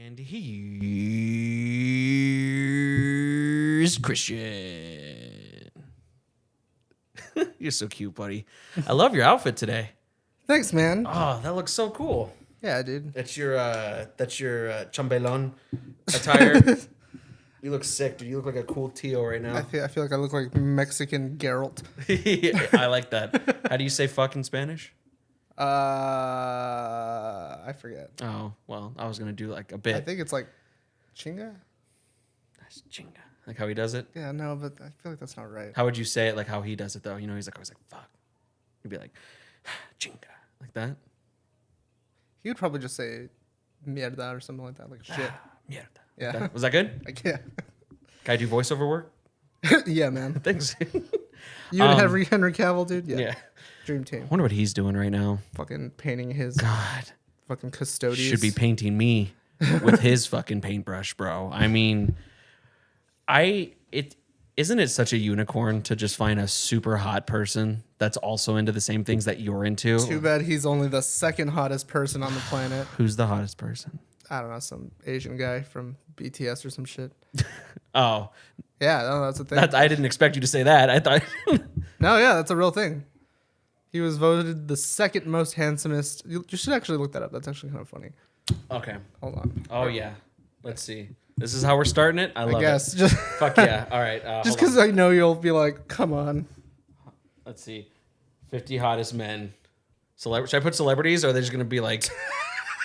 And here's Christian. You're so cute, buddy. I love your outfit today. Thanks, man. Oh, that looks so cool. Yeah, dude. That's your chambelán attire. You look sick, dude. You look like a cool Tio right now. I feel like I look like Mexican Geralt. I like that. How do you say fuck in Spanish? I forget. Oh, well, I was going to do like a bit. I think it's like chinga? That's chinga. Like how he does it? Yeah, no, but I feel like that's not right. How would you say it like how he does it though? You know, he's always like, fuck. He'd be like, chinga. Like that? He would probably just say mierda or something like that, like shit. Mierda. Yeah. Like was that good? Yeah. Can I do voiceover work? Yeah, man. Thanks. You and Henry Cavill, dude? Yeah. Dream team. I wonder what he's doing right now. Fucking painting his God. fucking custodians. Should be painting me with his fucking paintbrush, bro. I mean, isn't it such a unicorn to just find a super hot person that's also into the same things that you're into? Too bad he's only the second hottest person on the planet. Who's the hottest person? I don't know, some Asian guy from BTS or some shit. Oh. Yeah, no, that's the thing. I didn't expect you to say that. I thought... No, yeah, that's a real thing. He was voted the second most handsomest. You should actually look that up. That's actually kind of funny. Okay. Hold on. Oh, yeah. Let's see. This is how we're starting it? I love guess. it. Just Fuck yeah. All right. just because I know you'll be like, come on. Let's see. 50 hottest men. Should I put celebrities or are they just going to be like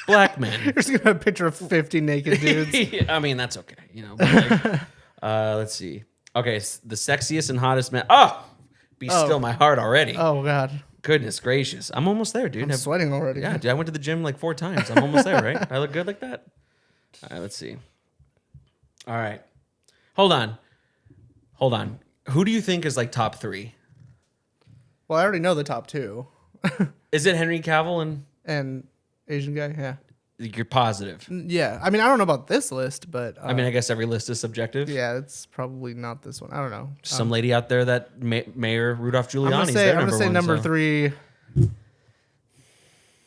black men? You're just going to have a picture of 50 naked dudes. I mean, that's okay. You know, but like, let's see. Okay. The sexiest and hottest men. Oh, be still my heart already. Oh, God. Goodness gracious. I'm almost there, dude. I'm sweating already. Yeah, dude. I went to the gym like 4 times. I'm almost there, right? I look good like that? All right, let's see. All right. Hold on. Who do you think is like top 3? Well, I already know the top 2. Is it Henry Cavill and Asian guy? Yeah. you're positive? Yeah. I mean, I don't know about this list, but... I mean, I guess every list is subjective. yeah, it's probably not this one. I don't know. Some lady out there that Mayor Rudolph Giuliani is I'm going to say number 3. I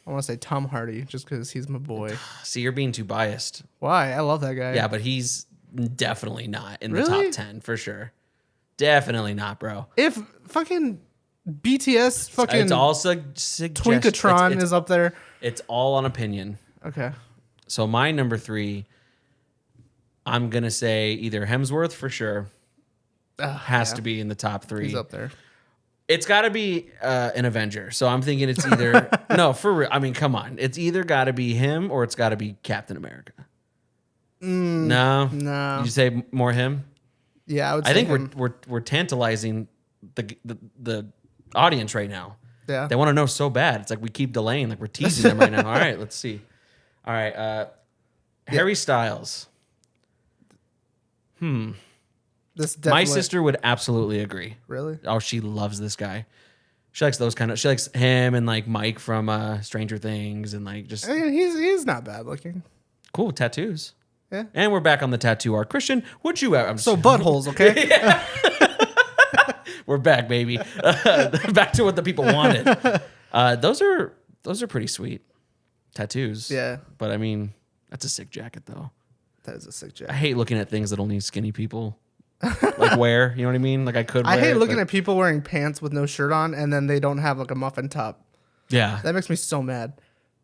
want to say Tom Hardy, just because he's my boy. See, you're being too biased. Why? I love that guy. Yeah, but he's definitely not in the Really? top 10 for sure. Definitely not, bro. If fucking BTS fucking It's all suggestion. Twinkatron is up there. It's all on opinion. Okay. So my number 3, I'm going to say either Hemsworth for sure. Has to be in the top 3. He's up there. It's got to be an Avenger. So I'm thinking it's either... no, for real. I mean, come on. It's either got to be him or it's got to be Captain America. No? No. You say more him? Yeah, I would say I think him. we're tantalizing the audience right now. Yeah. They want to know so bad. It's like we keep delaying. Like we're teasing them right now. All right, let's see. All right. Harry Styles. This My sister would absolutely agree. Really? Oh, she loves this guy. She likes those kind of. She likes him and like Mike from Stranger Things and like just I mean, he's not bad looking. cool tattoos. Yeah. And we're back on the tattoo art. Christian, would you? So buttholes, okay? We're back, baby. Back to what the people wanted. Those are pretty sweet tattoos. Yeah. But I mean, that's a sick jacket though. That is a sick I jacket. hate looking at things that only skinny people like wear. You know what I mean? Like I could. I wear hate it, looking but- at people wearing pants with no shirt on and then they don't have like a muffin top. Yeah. That makes me so mad.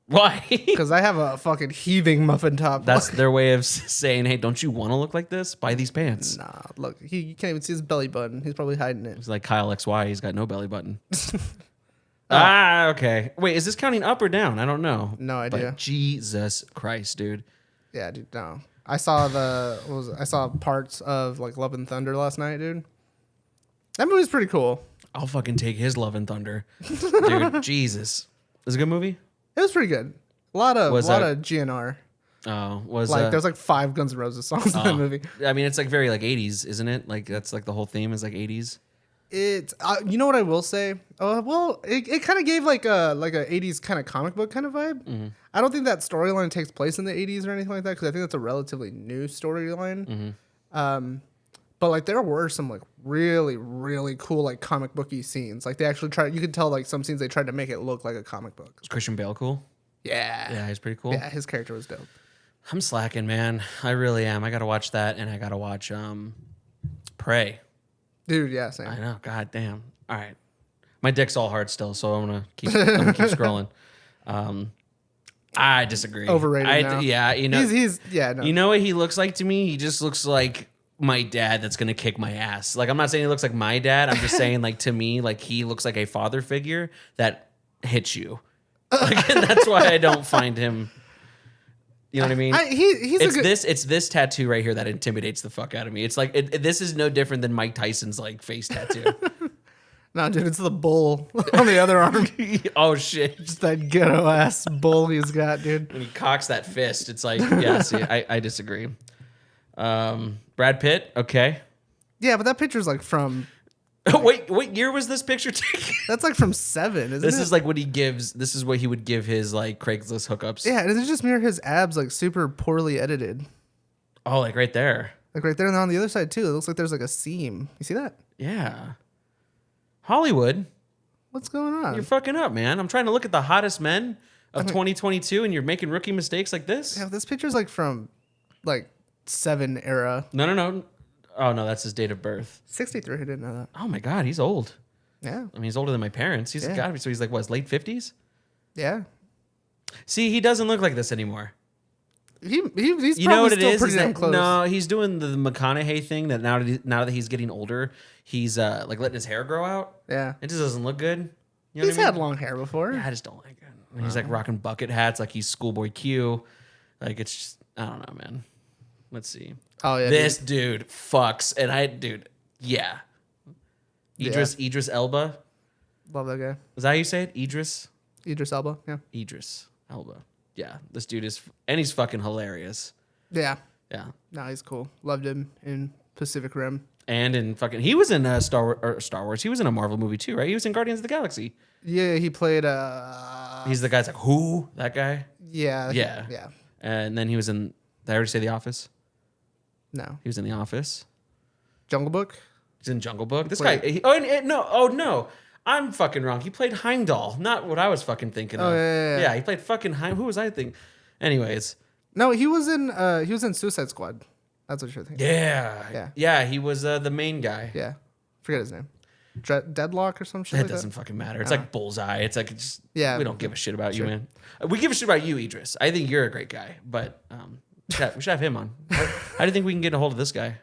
Why? Because I have a fucking heaving muffin top. That's their way of saying, "Hey, don't you want to look like this? Buy these pants." Nah, look, you can't even see his belly button. He's probably hiding it. It's like Kyle XY. He's got no belly button. Okay. Wait, is this counting up or down? I don't know. No idea. But Jesus Christ, dude. Yeah, dude, no. I saw I saw parts of like Love and Thunder last night, dude. That movie's pretty cool. I'll fucking take his Love and Thunder, dude. Jesus, is it a good movie? It was pretty good. A lot of GNR. Oh, was Like there's like 5 Guns N' Roses songs in that movie. I mean, it's like very like 80s, isn't it? Like that's like the whole theme is like 80s. It's you know what I will say? Well, it kind of gave like a 80s kind of comic book kind of vibe. Mm-hmm. I don't think that storyline takes place in the 80s or anything like that because I think that's a relatively new storyline. Mm-hmm. But like there were some like really really cool like comic booky scenes. Like they actually tried. You could tell like some scenes they tried to make it look like a comic book. Is Christian Bale cool? Yeah. Yeah, he's pretty cool. Yeah, his character was dope. I'm slacking, man. I really am. I gotta watch that, and I gotta watch Prey. Dude, yeah, same. I know. God damn. All right. My dick's all hard still, so I'm gonna keep scrolling. I disagree. Overrated now. Yeah, he's yeah. No. You know what he looks like to me? He just looks like my dad that's gonna kick my ass. Like, I'm not saying he looks like my dad. I'm just saying, like, to me, like, he looks like a father figure that hits you. Like, and that's why I don't find him. You know what I mean? It's this tattoo right here that intimidates the fuck out of me. It's like this is no different than Mike Tyson's like face tattoo. No, dude, it's the bull on the other arm. Oh shit! Just that ghetto ass bull he's got, dude. When he cocks that fist, it's like, yeah. See, I disagree. Brad Pitt, okay. Yeah, but that picture's like from. Wait, what year was this picture taken? That's like from 7, isn't it? This is like what he gives. This is what he would give his like Craigslist hookups. Yeah, and it's just mirror his abs like super poorly edited. Oh, like right there. Like right there and on the other side too. It looks like there's like a seam. You see that? Yeah. Hollywood. What's going on? You're fucking up, man. I'm trying to look at the hottest men of 2022, and you're making rookie mistakes like this. Yeah, this picture's like from like 7 era. No. Oh no, that's his date of birth. 63. I didn't know that. Oh my god, he's old. Yeah. I mean, he's older than my parents. He's got to be. So he's like what, his late 50s? Yeah. See, he doesn't look like this anymore. He's You probably know what it still is? pretty damn close. No, he's doing the McConaughey thing that now that he's getting older, he's like letting his hair grow out. Yeah. It just doesn't look good. You know He's what I mean? had long hair before. Yeah, I just don't like it. And he's like rocking bucket hats like he's Schoolboy Q. Like it's just, I don't know, man. Let's see. Oh yeah. This dude fucks, and yeah. Idris Elba. Love that guy. Is that how you say it? Idris Elba. Yeah. Idris Elba. Yeah, this dude is, and he's fucking hilarious. Yeah. Yeah. No, he's cool. Loved him in Pacific Rim. And in fucking, he was in Star Wars. He was in a Marvel movie too, right? He was in Guardians of the Galaxy. Yeah, he played He's the guy's like, who? That guy? Yeah. Yeah. And then he was in, did I already say The Office? No. He was in The Office. Jungle Book? He's in Jungle Book. This guy, no. I'm fucking wrong. He played Heimdall, not what I was fucking thinking of. Yeah. He played fucking Who was I thinking? Anyways. No, he was in Suicide Squad. That's what you're thinking. Yeah, he was the main guy. Yeah. Forget his name. Deadlock or some shit It like doesn't that? fucking matter. It's like Bullseye. It's like, Yeah. we don't give a shit about you, man. We give a shit about you, Idris. I think you're a great guy, but we should have him on. How do you think we can get a hold of this guy?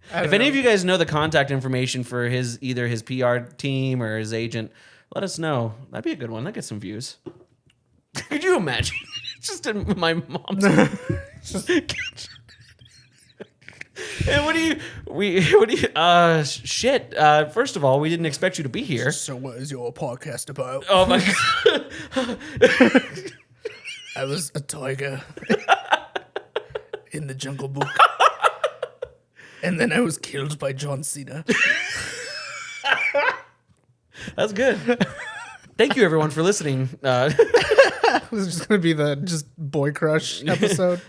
If any of you guys know the contact information for either his PR team or his agent, let us know. That'd be a good one. That'd get some views. Could you imagine? Just in my mom's. And what do you? Shit. First of all, we didn't expect you to be here. So what is your podcast about? Oh my god. I was a tiger in the Jungle Book. And then I was killed by John Cena. That's good. Thank you, everyone, for listening. This is just going to be the just boy crush episode.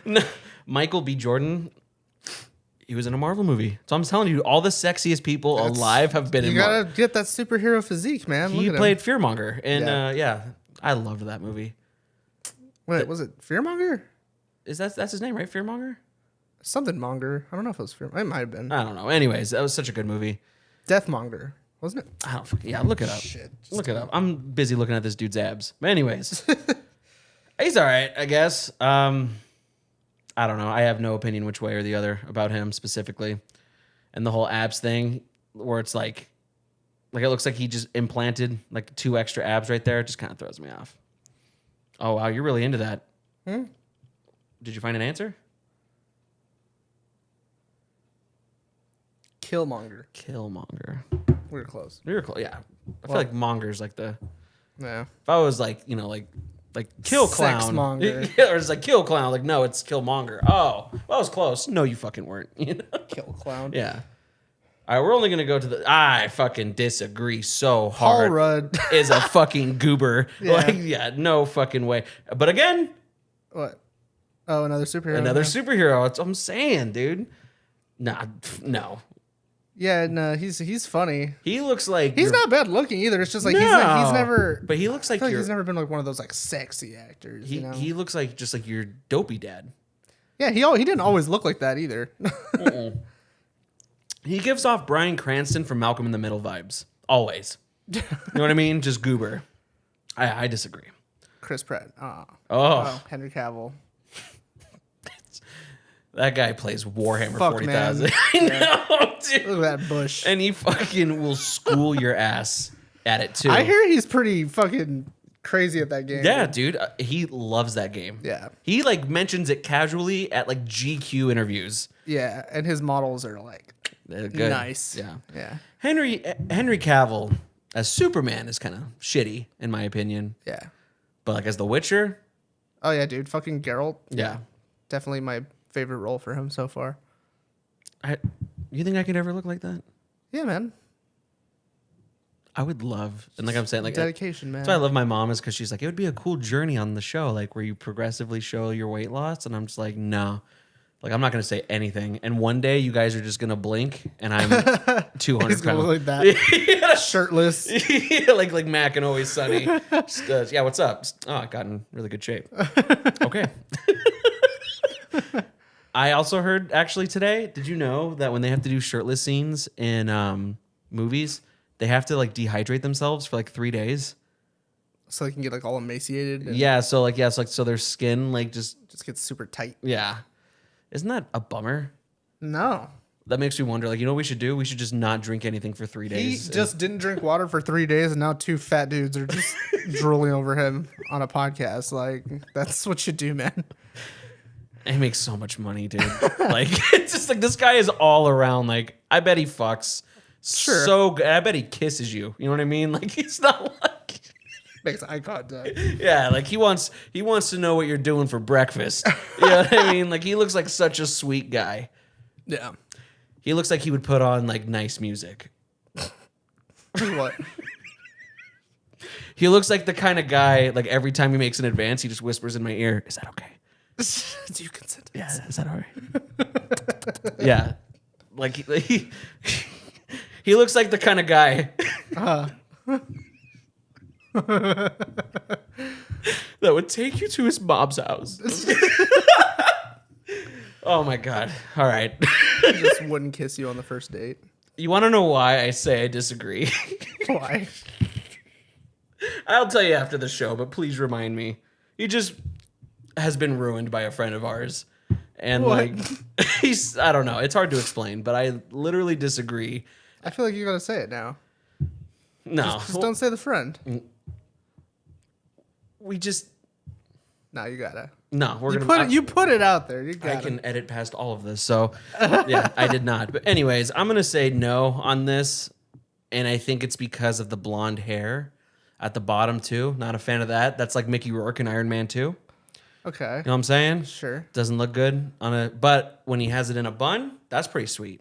Michael B. Jordan, he was in a Marvel movie. So I'm telling you, all the sexiest people alive have been in Marvel. You got to get that superhero physique, man. He played Fearmonger. And I loved that movie. Wait, was it Fearmonger? That's his name, right? Fearmonger? Something Monger. I don't know if it was Fearmonger. It might have been. I don't know. Anyways, that was such a good movie. Deathmonger, wasn't it? I don't fucking, look it up. Shit. Look it up. I'm busy looking at this dude's abs. But anyways, he's all right, I guess. I don't know. I have no opinion which way or the other about him specifically. And the whole abs thing where it's like it looks like he just implanted like 2 extra abs right there. It just kind of throws me off. Oh, wow. You're really into that. Did you find an answer? Killmonger. We were close. Yeah. I feel like monger's like the... Yeah. If I was like, like kill clown. Sexmonger. Yeah, or it's like kill clown. Like, no, it's killmonger. Oh, well, I was close. No, you fucking weren't. Kill clown. Yeah. All right, we're only going to go to the... I fucking disagree so Paul hard. Rudd. Is a fucking goober. Yeah. No fucking way. But again... What? Oh, another superhero. Another superhero. That's what I'm saying, dude. Nah, no. Yeah, no, he's funny. He looks like... He's not bad looking either. It's just like he's never... But he looks like I feel like he's never been like one of those like sexy actors, He looks like just like your dopey dad. Yeah, he didn't always look like that either. He gives off Bryan Cranston from Malcolm in the Middle vibes. Always. You know what I mean? Just goober. I disagree. Chris Pratt. Henry Cavill. That guy plays Warhammer Fuck, 40,000. man. I know, dude. Look at that bush. And he fucking will school your ass at it too. I hear he's pretty fucking crazy at that game. Yeah, dude. He loves that game. Yeah. He like mentions it casually at like GQ interviews. Yeah, and his models are like They're good. nice. Yeah. Yeah. Henry Cavill as Superman is kind of shitty in my opinion. Yeah. But like as The Witcher, Oh yeah, dude. Fucking Geralt. yeah. Definitely my favorite role for him so far. You think I could ever look like that? Yeah, man. I would love, and like I'm saying, like Dedication, man. that's why I love my mom is because she's like, it would be a cool journey on the show, like where you progressively show your weight loss, and I'm just like, no, like I'm not gonna say anything, and one day you guys are just gonna blink, and I'm 200 He's gonna pounds. look like that. Yeah. Shirtless. Yeah, like Mac and Always Sunny. Just, yeah, what's up? Oh, I got in really good shape. Okay. I also heard actually today. Did you know that when they have to do shirtless scenes in movies, they have to like dehydrate themselves for like 3 days? So they can get like all emaciated. And Yeah. So like so their skin like just gets super tight. yeah. Isn't that a bummer? No. That makes me wonder. Like, you know what we should do? We should just not drink anything for 3 He days. just didn't drink water for 3 days, and now two fat dudes are just drooling over him on a podcast. Like, that's what you do, man. He makes so much money, dude. Like, it's just like this guy is all around. Like, I bet he fucks Sure. so good. I bet he kisses you. You know what I mean? Like, he's not like, Makes eye contact. yeah, like he wants to know what you're doing for breakfast. You know what I mean? Like, he looks like such a sweet guy. Yeah. He looks like he would put on like nice music. What? He looks like the kind of guy, like every time he makes an advance, he just whispers in my ear, "Is that okay? Do you consent? Yeah, is that all right?" Yeah. Like he looks like the kind of guy that would take you to his mom's house. Oh my God. All right. He just wouldn't kiss you on the first date. You want to know why I say I disagree? Why? I'll tell you after the show, but please remind me. He just has been ruined by a friend of ours. And What? like I don't know. It's hard to explain, but I literally disagree. I feel like you gotta say it now. No. Just don't say the friend. We just No, you gotta. no, we're You gonna put it out there. You I got can edit past all of this. So, yeah, I did not. But anyways, I'm going to say no on this. And I think it's because of the blonde hair at the bottom, too. Not a fan of that. That's like Mickey Rourke in Iron Man 2. You Okay. know what I'm saying? Sure. Doesn't look good on a, but when he has it in a bun, that's pretty sweet.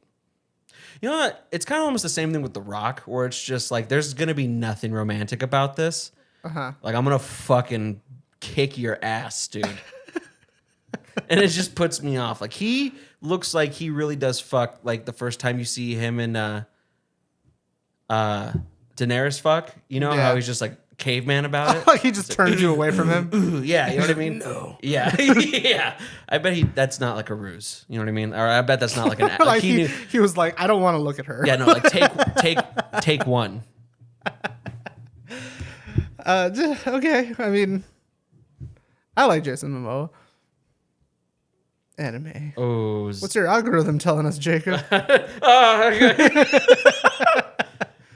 You know what? It's kind of almost the same thing with The Rock, where it's just like, there's going to be nothing romantic about this. Uh-huh. Like, I'm going to fucking kick your ass, dude. And it just puts me off. Like, he looks like he really does fuck. Like, the first time you see him and Daenerys fuck, you know Yeah. how he's just like caveman about it. Like he just turned you away from him. Ooh, yeah, you know what I mean. No. Yeah, yeah. I bet that's not like a ruse. You know what I mean? Or I bet that's not like an. Like he knew. he was like, I don't want to look at her. Yeah, no. Like take one. Okay. I mean, I like Jason Momoa. Anime. Oh, What's your algorithm telling us, Jacob? okay.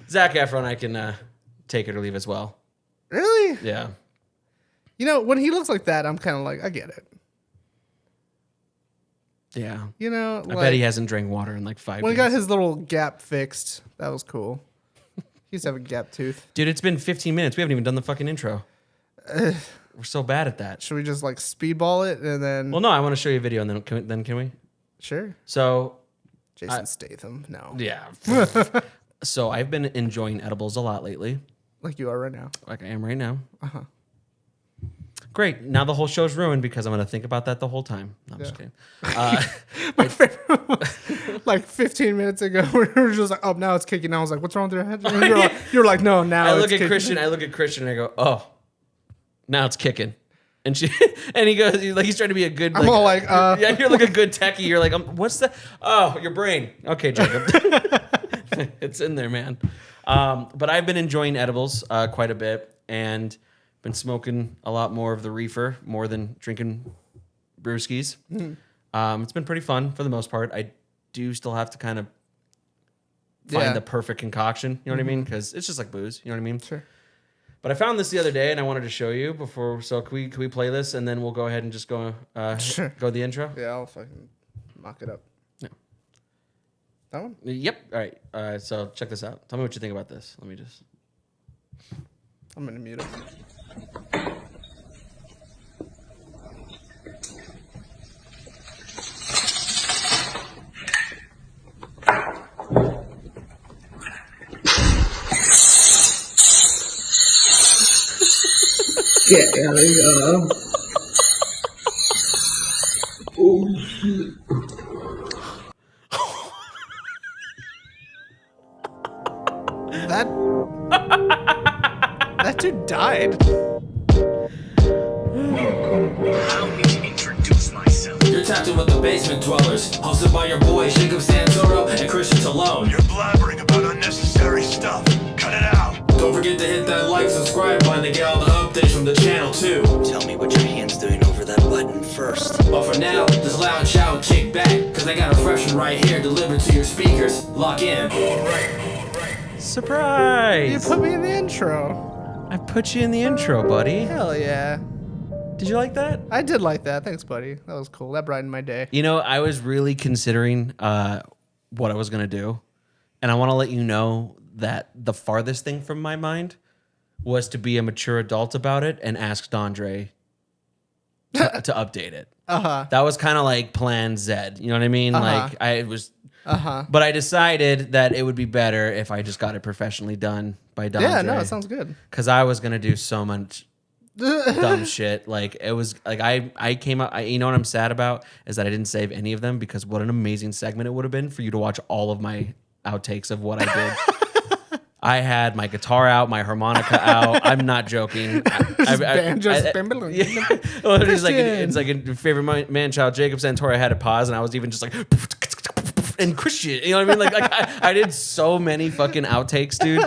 Zac Efron, I can take it or leave as well. Really? Yeah. You know, when he looks like that, I'm kind of like, I get it. Yeah. You know, I bet he hasn't drank water in like 5 when he days. got his little gap fixed, that was cool. He used to have a gap tooth. Dude, it's been 15 minutes. We haven't even done the fucking intro. We're so bad at that. Should we just like speedball it and then? Well, no, I want to show you a video and then can we? Sure. So, Jason Statham. No. yeah. So I've been enjoying edibles a lot lately, Like you are right now. like I am right now. Uh-huh. Great. Now the whole show's ruined because I'm going to think about that the whole time. No, I'm just kidding. My favorite was, like 15 minutes ago, we were just like, oh, now it's kicking. I was like, what's wrong with your head? And you're like, no, now I it's look at kicking. Christian and I go, oh, now it's kicking. And she and he goes like he's trying to be a good. I'm all like, yeah, you're like a good techie. You're like, what's that? Oh, your brain. Okay, Jacob, it's in there, man. But I've been enjoying edibles quite a bit, and been smoking a lot more of the reefer, more than drinking brewskis. It's been pretty fun for the most part. I do still have to kind of find the perfect concoction. You know what I mean? Because it's just like booze. You know what I mean? Sure. But I found this the other day, and I wanted to show you before. So can we play this, and then we'll go ahead and just go Sure. go the intro? Yeah, I'll fucking mock it up. Yeah. That one? Yep. All right. So check this out. Tell me what you think about this. Let me just. I'm gonna mute it. Yeah, there you go. Oh, shit. That dude died. Allow me to introduce myself. You're tapped in with the Basement Dwellers, hosted by your boys Jacob Santoro and Christian Talone. You're blabbering about unnecessary stuff. Cut it out. Don't forget to hit that like, subscribe button to get all the updates from the channel too. Tell me what your hand's doing over that button first. But for now, just loud shout and kick back, cause I got a fresh one right here delivered to your speakers. Lock in. Surprise! You put me in the intro. I put you in the intro, buddy. Hell yeah. Did you like that? I did like that. Thanks, buddy. That was cool. That brightened my day. You know, I was really considering what I was gonna do, and I want to let you know that the farthest thing from my mind was to be a mature adult about it and ask Dondre to update it. That was kind of like Plan Z. You know what I mean? Like I was. But I decided that it would be better if I just got it professionally done by Dondre. Yeah, no, it sounds good. Because I was gonna do so much dumb shit. Like it was like I came up. You know what I'm sad about is that I didn't save any of them because what an amazing segment it would have been for you to watch all of my outtakes of what I did. I had my guitar out, my harmonica out. I'm not joking. It's like in favorite man child Jacob Santori. I had to pause and I was even just like and Christian. You know what I mean? Like I did so many fucking outtakes, dude.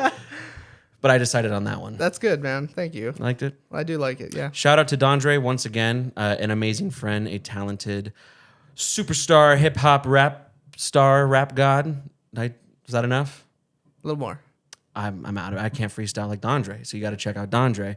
But I decided on that one. That's good, man. Thank you. Liked it. I do like it. Yeah. Shout out to Dondre once again, an amazing friend, a talented superstar, hip hop rap star, rap god. Was that enough? A little more. I'm out of it. I can't freestyle like Dondre, so you got to check out Dondre.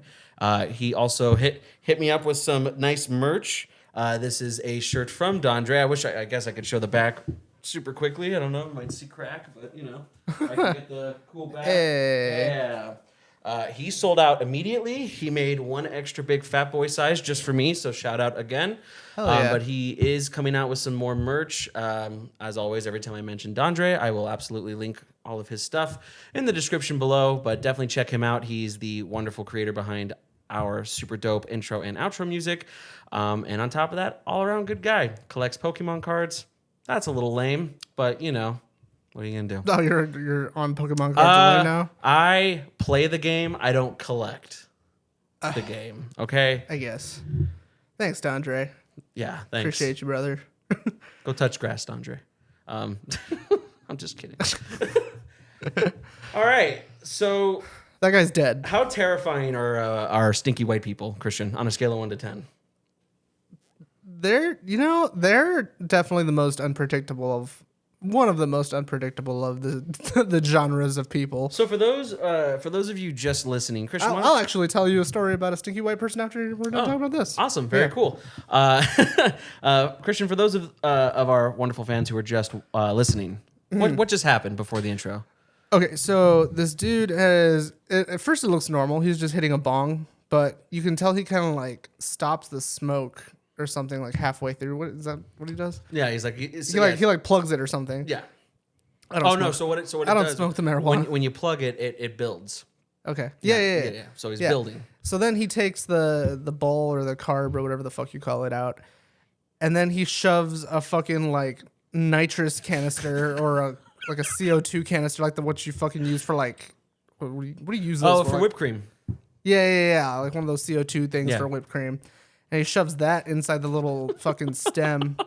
He also hit me up with some nice merch. This is a shirt from Dondre. I guess I could show the back super quickly. I don't know, might see crack, but you know, I can get the cool back. Hey. Yeah. He sold out immediately. He made one extra big fat boy size just for me, so shout out again. Yeah. But he is coming out with some more merch. As always, every time I mention Dondre, I will absolutely link all of his stuff in the description below, but definitely check him out. He's the wonderful creator behind our super dope intro and outro music. And on top of that, all around good guy. Collects Pokemon cards. That's a little lame, but you know, what are you gonna do? Oh, you're on Pokemon cards right now? I play the game. I don't collect the game. Okay. I guess. Thanks, Dondre. Yeah. Thanks. Appreciate you, brother. Go touch grass, Dondre. I'm just kidding. All right. So That guy's dead. how terrifying are stinky white people, Christian, on a scale of 1 to 10? They're definitely the most unpredictable of one of the most unpredictable of the the genres of people. So for those of you just listening, Christian, I'll actually tell you a story about a stinky white person after we're done talking about this. Awesome, very cool. Christian, for those of our wonderful fans who are just listening, what just happened before the intro? Okay, so this dude at first it looks normal. He's just hitting a bong, but you can tell he kind of like stops the smoke or something like halfway through. What is that? What he does? Yeah, he's like He plugs it or something. yeah. I don't No, smoke. so what I it don't does, smoke the marijuana. when you plug it, it builds. Okay. Yeah. So he's Yeah. building. So then he takes the bowl or the carb or whatever the fuck you call it out, and then he shoves a fucking like nitrous canister or a CO2 canister, like what you fucking use for like what do you use those Oh, for like? whipped cream. Yeah, like one of those CO2 things Yeah. for whipped cream. and he shoves that inside the little fucking stem.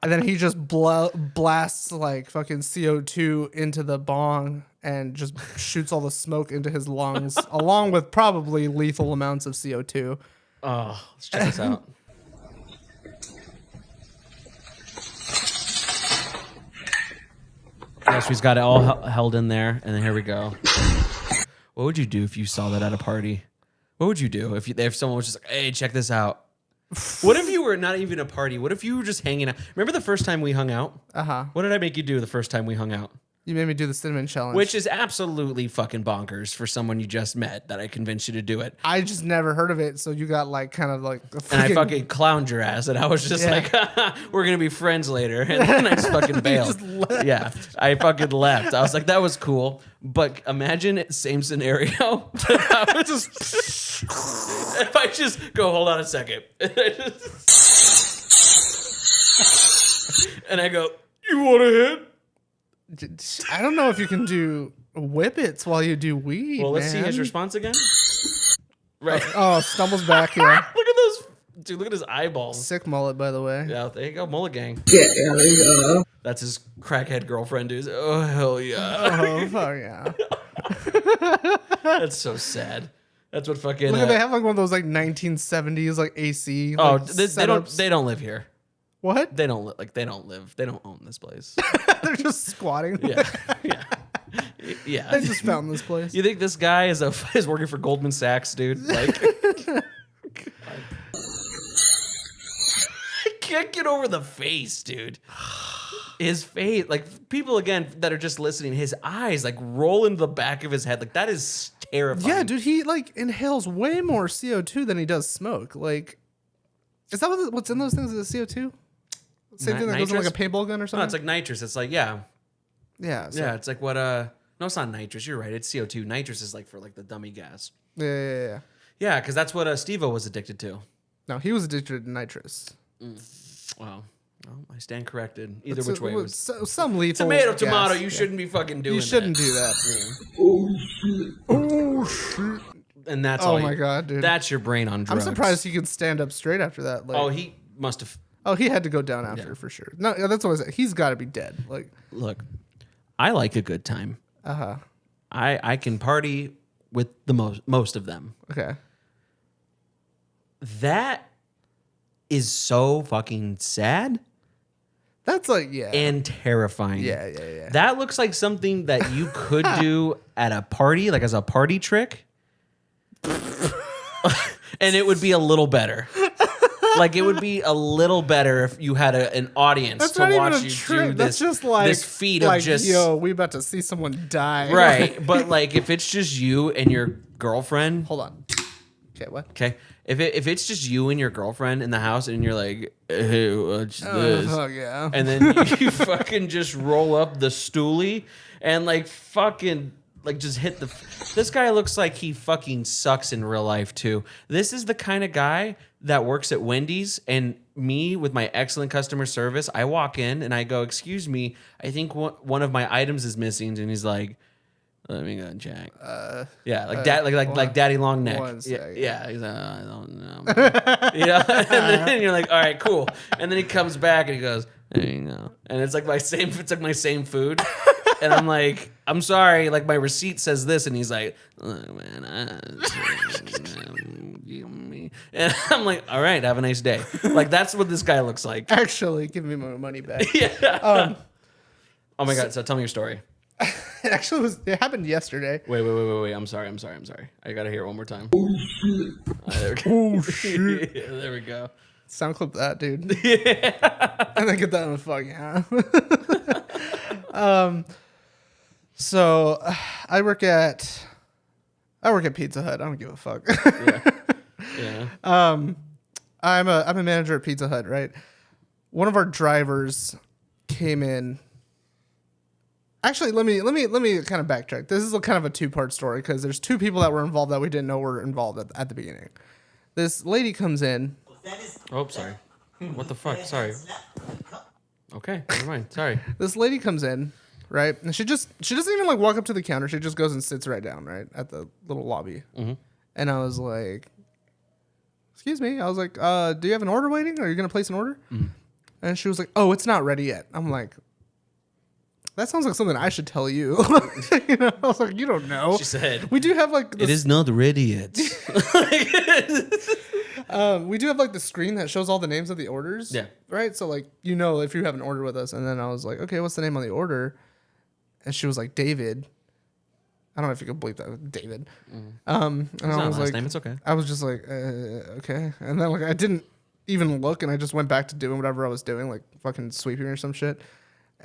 And then he just blasts like fucking CO2 into the bong and just shoots all the smoke into his lungs, along with probably lethal amounts of CO2. Oh, let's check this out. Yes, he's got it all held in there, and then here we go. What would you do if you saw that at a party? What would you do if someone was just like, "Hey, check this out"? What if you were not even a party? What if you were just hanging out? Remember the first time we hung out? What did I make you do the first time we hung out? You made me do the cinnamon challenge, Which is absolutely fucking bonkers for someone you just met that I convinced you to do it. I just never heard of it. So you got like kind of like And I fucking clowned your ass, and I was just like, "We're gonna be friends later," and then I just fucking bailed. Yeah, I fucking left. I was like, "That was cool," but imagine same scenario. I would just if I just go, hold on a second, and I go, "You want to hit?" I don't know if you can do whippets while you do weed. Well, let's see man. his response again. Right. Oh, stumbles back here. Look at those, dude. Look at his eyeballs. Sick mullet, by the way. Yeah, there you go, Mullet Gang. Get out of here. That's his crackhead girlfriend, dude. Oh hell yeah. Oh, fuck yeah. That's so sad. That's what fucking. Look at they have like one of those like 1970s like AC. Oh, like, they don't live here. What? They don't They don't live. They don't own this place. They're just squatting. Yeah, yeah, yeah. They just found this place. You think this guy is working for Goldman Sachs, dude? Like, I can't get over the face, dude. His face, like people again that are just listening, his eyes like roll into the back of his head. Like that is terrifying. Yeah, dude, he like inhales way more CO2 than he does smoke. Like, is that what's in those things? Is it CO2? Same thing that goes in like a paintball gun or something? No, it's like nitrous. It's like, yeah. Yeah. So, Yeah, it's like what, no, it's not nitrous. You're right. It's CO2. Nitrous is like for like the dummy gas. Yeah. Yeah, because that's what Steve-O was addicted to. No, he was addicted to nitrous. Wow. Well, I stand corrected. Either which way it was. Some lethal Tomato, gas. you shouldn't be fucking doing that. You shouldn't do that. Oh shit. Oh, shit. And that's Oh my God, dude. That's your brain on drugs. I'm surprised he could stand up straight after that. Like, Oh, he must have. Oh, he had to go down after for sure. No, that's what I said. He's got to be dead. Like, Look, I like a good time. I can party with the most of them. okay. That is so fucking sad That's like, yeah. and terrifying. Yeah. That looks like something that you could do at a party, like as a party trick. And it would be a little better. Like it would be a little better if you had an audience That's to not watch even a you trick. do That's this, just like this feat like, of just yo, we about to see someone die. right. But like if it's just you and your girlfriend, Hold on. Okay, what? okay. If it's just you and your girlfriend in the house and you're like, hey, what's this? Oh, yeah. And then you fucking just roll up the stoolie and like fucking like just hit the. This guy looks like he fucking sucks in real life too. This is the kind of guy that works at Wendy's, and me with my excellent customer service, I walk in and I go, "Excuse me, I think one of my items is missing," and he's like, "Let me go and check." Yeah, like like Daddy Long Neck. Yeah, he's like, I don't know. You know, and then you're like, all right, cool. And then he comes back and he goes, there you go. And it's like my same food. And I'm like, I'm sorry, like my receipt says this, and he's like, look, man, and I'm like, all right, have a nice day. Like that's what this guy looks like. Actually, give me my money back. Yeah. Oh my God! So tell me your story. It happened yesterday. Wait. I'm sorry. I gotta hear it one more time. Oh shit. Oh shit. Yeah, there we go. Sound clip that, dude. Yeah. And then get that on the fuck, yeah. So I work at Pizza Hut. I don't give a fuck. Yeah. I'm a manager at Pizza Hut, right? One of our drivers came in. Actually, let me kind of backtrack. This is kind of a two-part story because there's two people that were involved that we didn't know were involved at the beginning. This lady comes in. Oh, sorry. What the fuck? Sorry. Okay, never mind. Sorry. This lady comes in, right? And she doesn't even like walk up to the counter. She just goes and sits right down, right, at the little lobby. Mm-hmm. And I was like, excuse me. I was like, do you have an order waiting? Are you going to place an order? And she was like, oh, it's not ready yet. I'm like, that sounds like something I should tell you. You know, I was like, you don't know. She said, we do have like it is not ready yet. we do have like the screen that shows all the names of the orders. Yeah. Right. So like, you know, if you have an order with us, and then I was like, okay, what's the name on the order? And she was like, David. I don't know if you can believe that, David. And I was like, name. It's okay. I was just like, okay. And then like I didn't even look, and I just went back to doing whatever I was doing, like fucking sweeping or some shit.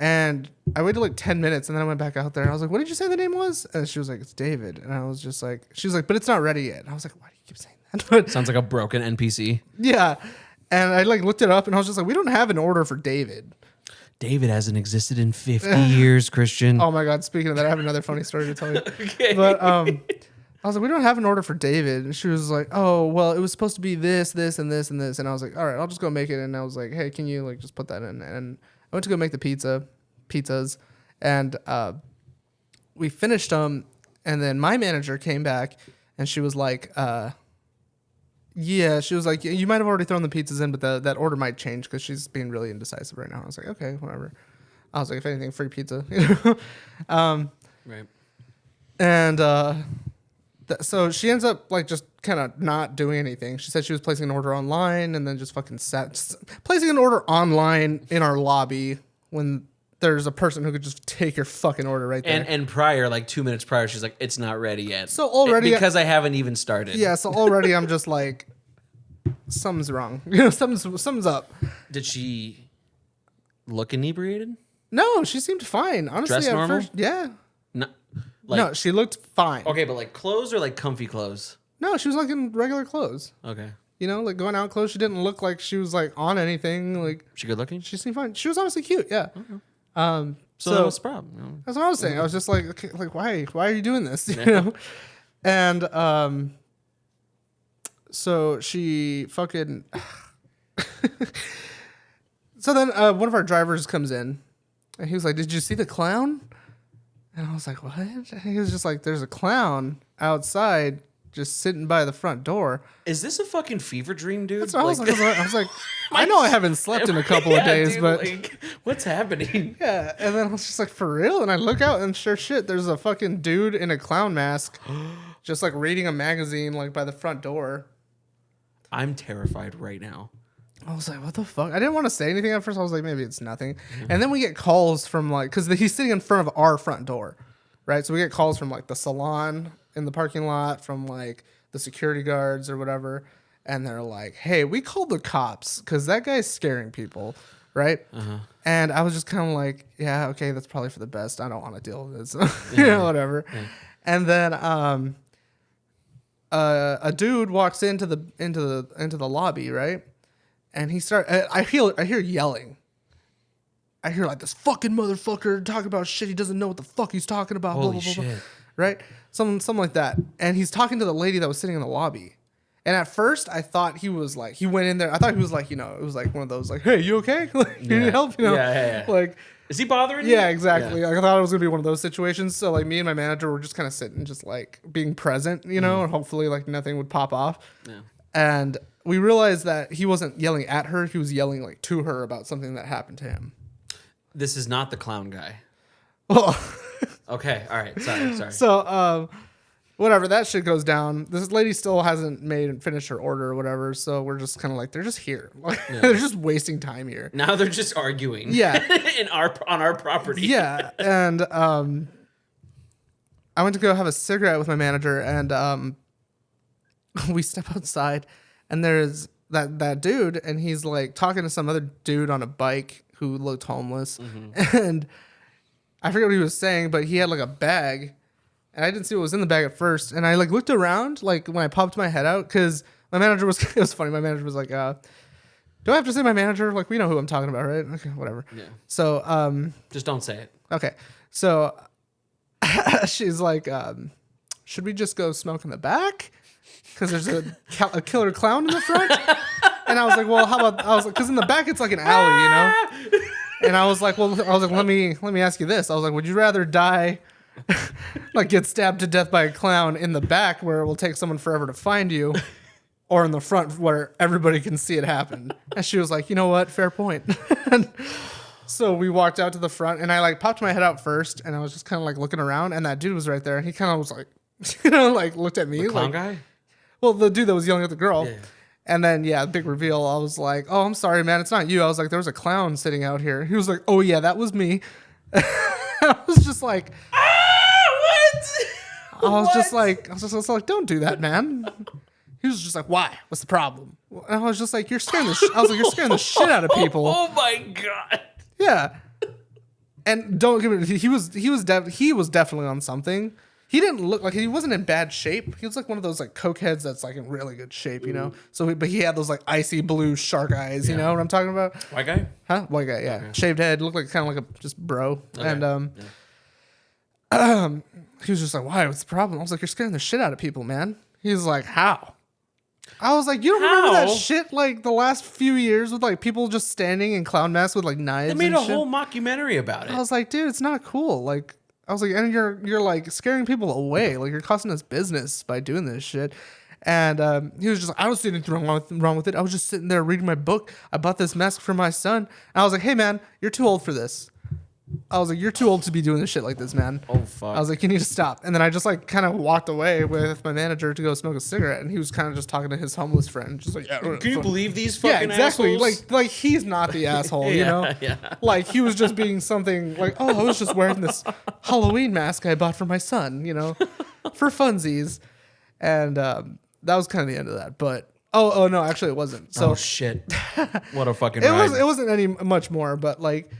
And I waited like 10 minutes, and then I went back out there. And I was like, what did you say the name was? And she was like, it's David. And I was just like, she was like, but it's not ready yet. And I was like, why do you keep saying that? But Sounds like a broken NPC. yeah. And I like looked it up, and I was just like, we don't have an order for David. David hasn't existed in 50 years, Christian. Oh my God. Speaking of that, I have another funny story to tell you. Okay. But I was like, we don't have an order for David. And she was like, oh, well, it was supposed to be this, this, and this, and this. And I was like, all right, I'll just go make it. And I was like, hey, can you like just put that in? And I went to go make the pizzas. And we finished them. And then my manager came back, and she was like, yeah, she was like, you might have already thrown the pizzas in, but that order might change because she's being really indecisive right now. I was like, okay, whatever. I was like, if anything, free pizza. Right. And so she ends up like just kind of not doing anything. She said she was placing an order online, and then just fucking placing an order online in our lobby when there's a person who could just take your fucking order right there. And prior, like 2 minutes prior, she's like, it's not ready yet. So already- because I haven't even started. Yeah, so already I'm just like, something's wrong. You know, something's up. Did she look inebriated? No, she seemed fine. Honestly, Dressed at normal? first, yeah. No. No, she looked fine. Okay, but like clothes or like comfy clothes? No, she was like in regular clothes. Okay. You know, like going out clothes. She didn't look like she was like on anything. Like She good looking? she seemed fine. She was honestly cute. Yeah. Okay. So So what's the problem? You know? that's what I was saying. I was just like, okay, like why are you doing this? You know, and so she fucking. So then one of our drivers comes in, and he was like, "Did you see the clown?" And I was like, "What?" And he was just like, "There's a clown outside, just sitting by the front door." Is this a fucking fever dream, dude? That's what I was like, I know I haven't slept in a couple of days, dude, but like, what's happening? yeah. And then I was just like, for real? And I look out, and sure shit, there's a fucking dude in a clown mask, just like reading a magazine, like by the front door. I'm terrified right now. I was like, what the fuck? I didn't want to say anything at first. I was like, maybe it's nothing. And then we get calls from like, because he's sitting in front of our front door, right? So we get calls from like the salon in the parking lot, from like the security guards or whatever. And they're like, hey, we called the cops because that guy's scaring people, right? And I was just kind of like, yeah, okay, that's probably for the best. I don't want to deal with this, you know, whatever. Yeah. And then a dude walks into the lobby, right? And he I hear yelling. I hear like, this fucking motherfucker talking about shit. He doesn't know what the fuck he's talking about. Holy blah, blah, blah, shit. blah. Right? Something like that. And he's talking to the lady that was sitting in the lobby. And at first I thought he was like, he went in there. I thought he was like, you know, it was like one of those like, hey, you okay? Like, you need help? You know? Yeah. Like, Is he bothering you? yeah, exactly. Like, I thought it was gonna be one of those situations. So like me and my manager were just kind of sitting, just like being present, you know, and hopefully like nothing would pop off. Yeah. And we realized that he wasn't yelling at her; he was yelling like to her about something that happened to him. This is not the clown guy. Well, Okay. All right. Sorry. so whatever, that shit goes down. This lady still hasn't made and finished her order or whatever. So we're just kind of like, they're just here. Like, they're just wasting time here. Now they're just arguing. Yeah. on our property. Yeah, and I went to go have a cigarette with my manager, and we step outside, and there's that dude, and he's like talking to some other dude on a bike who looked homeless, and I forget what he was saying, but he had like a bag, and I didn't see what was in the bag at first, and I like looked around like when I popped my head out, because my manager was it was funny. My manager was like, do I have to say my manager? Like, we know who I'm talking about, right? Okay, whatever. Yeah. So Just don't say it. okay, so she's like, should we just go smoke in the back? Because there's a killer clown in the front. And I was like, well, how about, I was like, because in the back it's like an alley, you know? And I was like, let me ask you this. I was like, would you rather die, like get stabbed to death by a clown in the back where it will take someone forever to find you, or in the front where everybody can see it happen? And she was like, you know what? Fair point. And so we walked out to the front, and I like popped my head out first, and I was just kind of like looking around, and that dude was right there, and he kind of was like, like looked at me. Clown like, guy? well, the dude that was yelling at the girl. Yeah. And then, big reveal. I was like, oh, I'm sorry, man. It's not you. I was like, there was a clown sitting out here. He was like, oh, yeah, that was me. I was just like, What? I was just like, don't do that, man. He was just like, why? What's the problem? And I was just like, you're scaring the shit out of people. Oh my God. Yeah. And don't give it. He was definitely on something. He didn't look like he wasn't in bad shape. He was like one of those like cokeheads that's like in really good shape, you know. So, but he had those like icy blue shark eyes. You know what I'm talking about? White guy? Huh? White guy. Yeah. Okay. Shaved head. Looked like kind of like a just bro. Okay. And he was just like, "Why? What's the problem?" I was like, "You're scaring the shit out of people, man." He's like, "How?" I was like, "You don't remember that How? shit like the last few years with like people just standing in clown masks with like knives?" They made and a shit? whole mockumentary about it. I was like, dude, it's not cool. Like, I was like, and you're like scaring people away. Like, you're costing us business by doing this shit. And he was just like, I don't see anything wrong with it. I was just sitting there reading my book. I bought this mask for my son. And I was like, hey, man, you're too old for this. I was like, you're too old to be doing this shit like this, man. Oh, fuck. I was like, you need to stop. And then I just like kind of walked away with my manager to go smoke a cigarette. And he was kind of just talking to his homeless friend. Just like, yeah. Can you believe these fucking Yeah, exactly. assholes? Like he's not the asshole, you know? Yeah. Like he was just being something like, oh, I was just wearing this Halloween mask I bought for my son, you know, for funsies. And that was kind of the end of that. But oh no, actually it wasn't. So Oh, shit. What a fucking it ride. wasn't any much more, but like,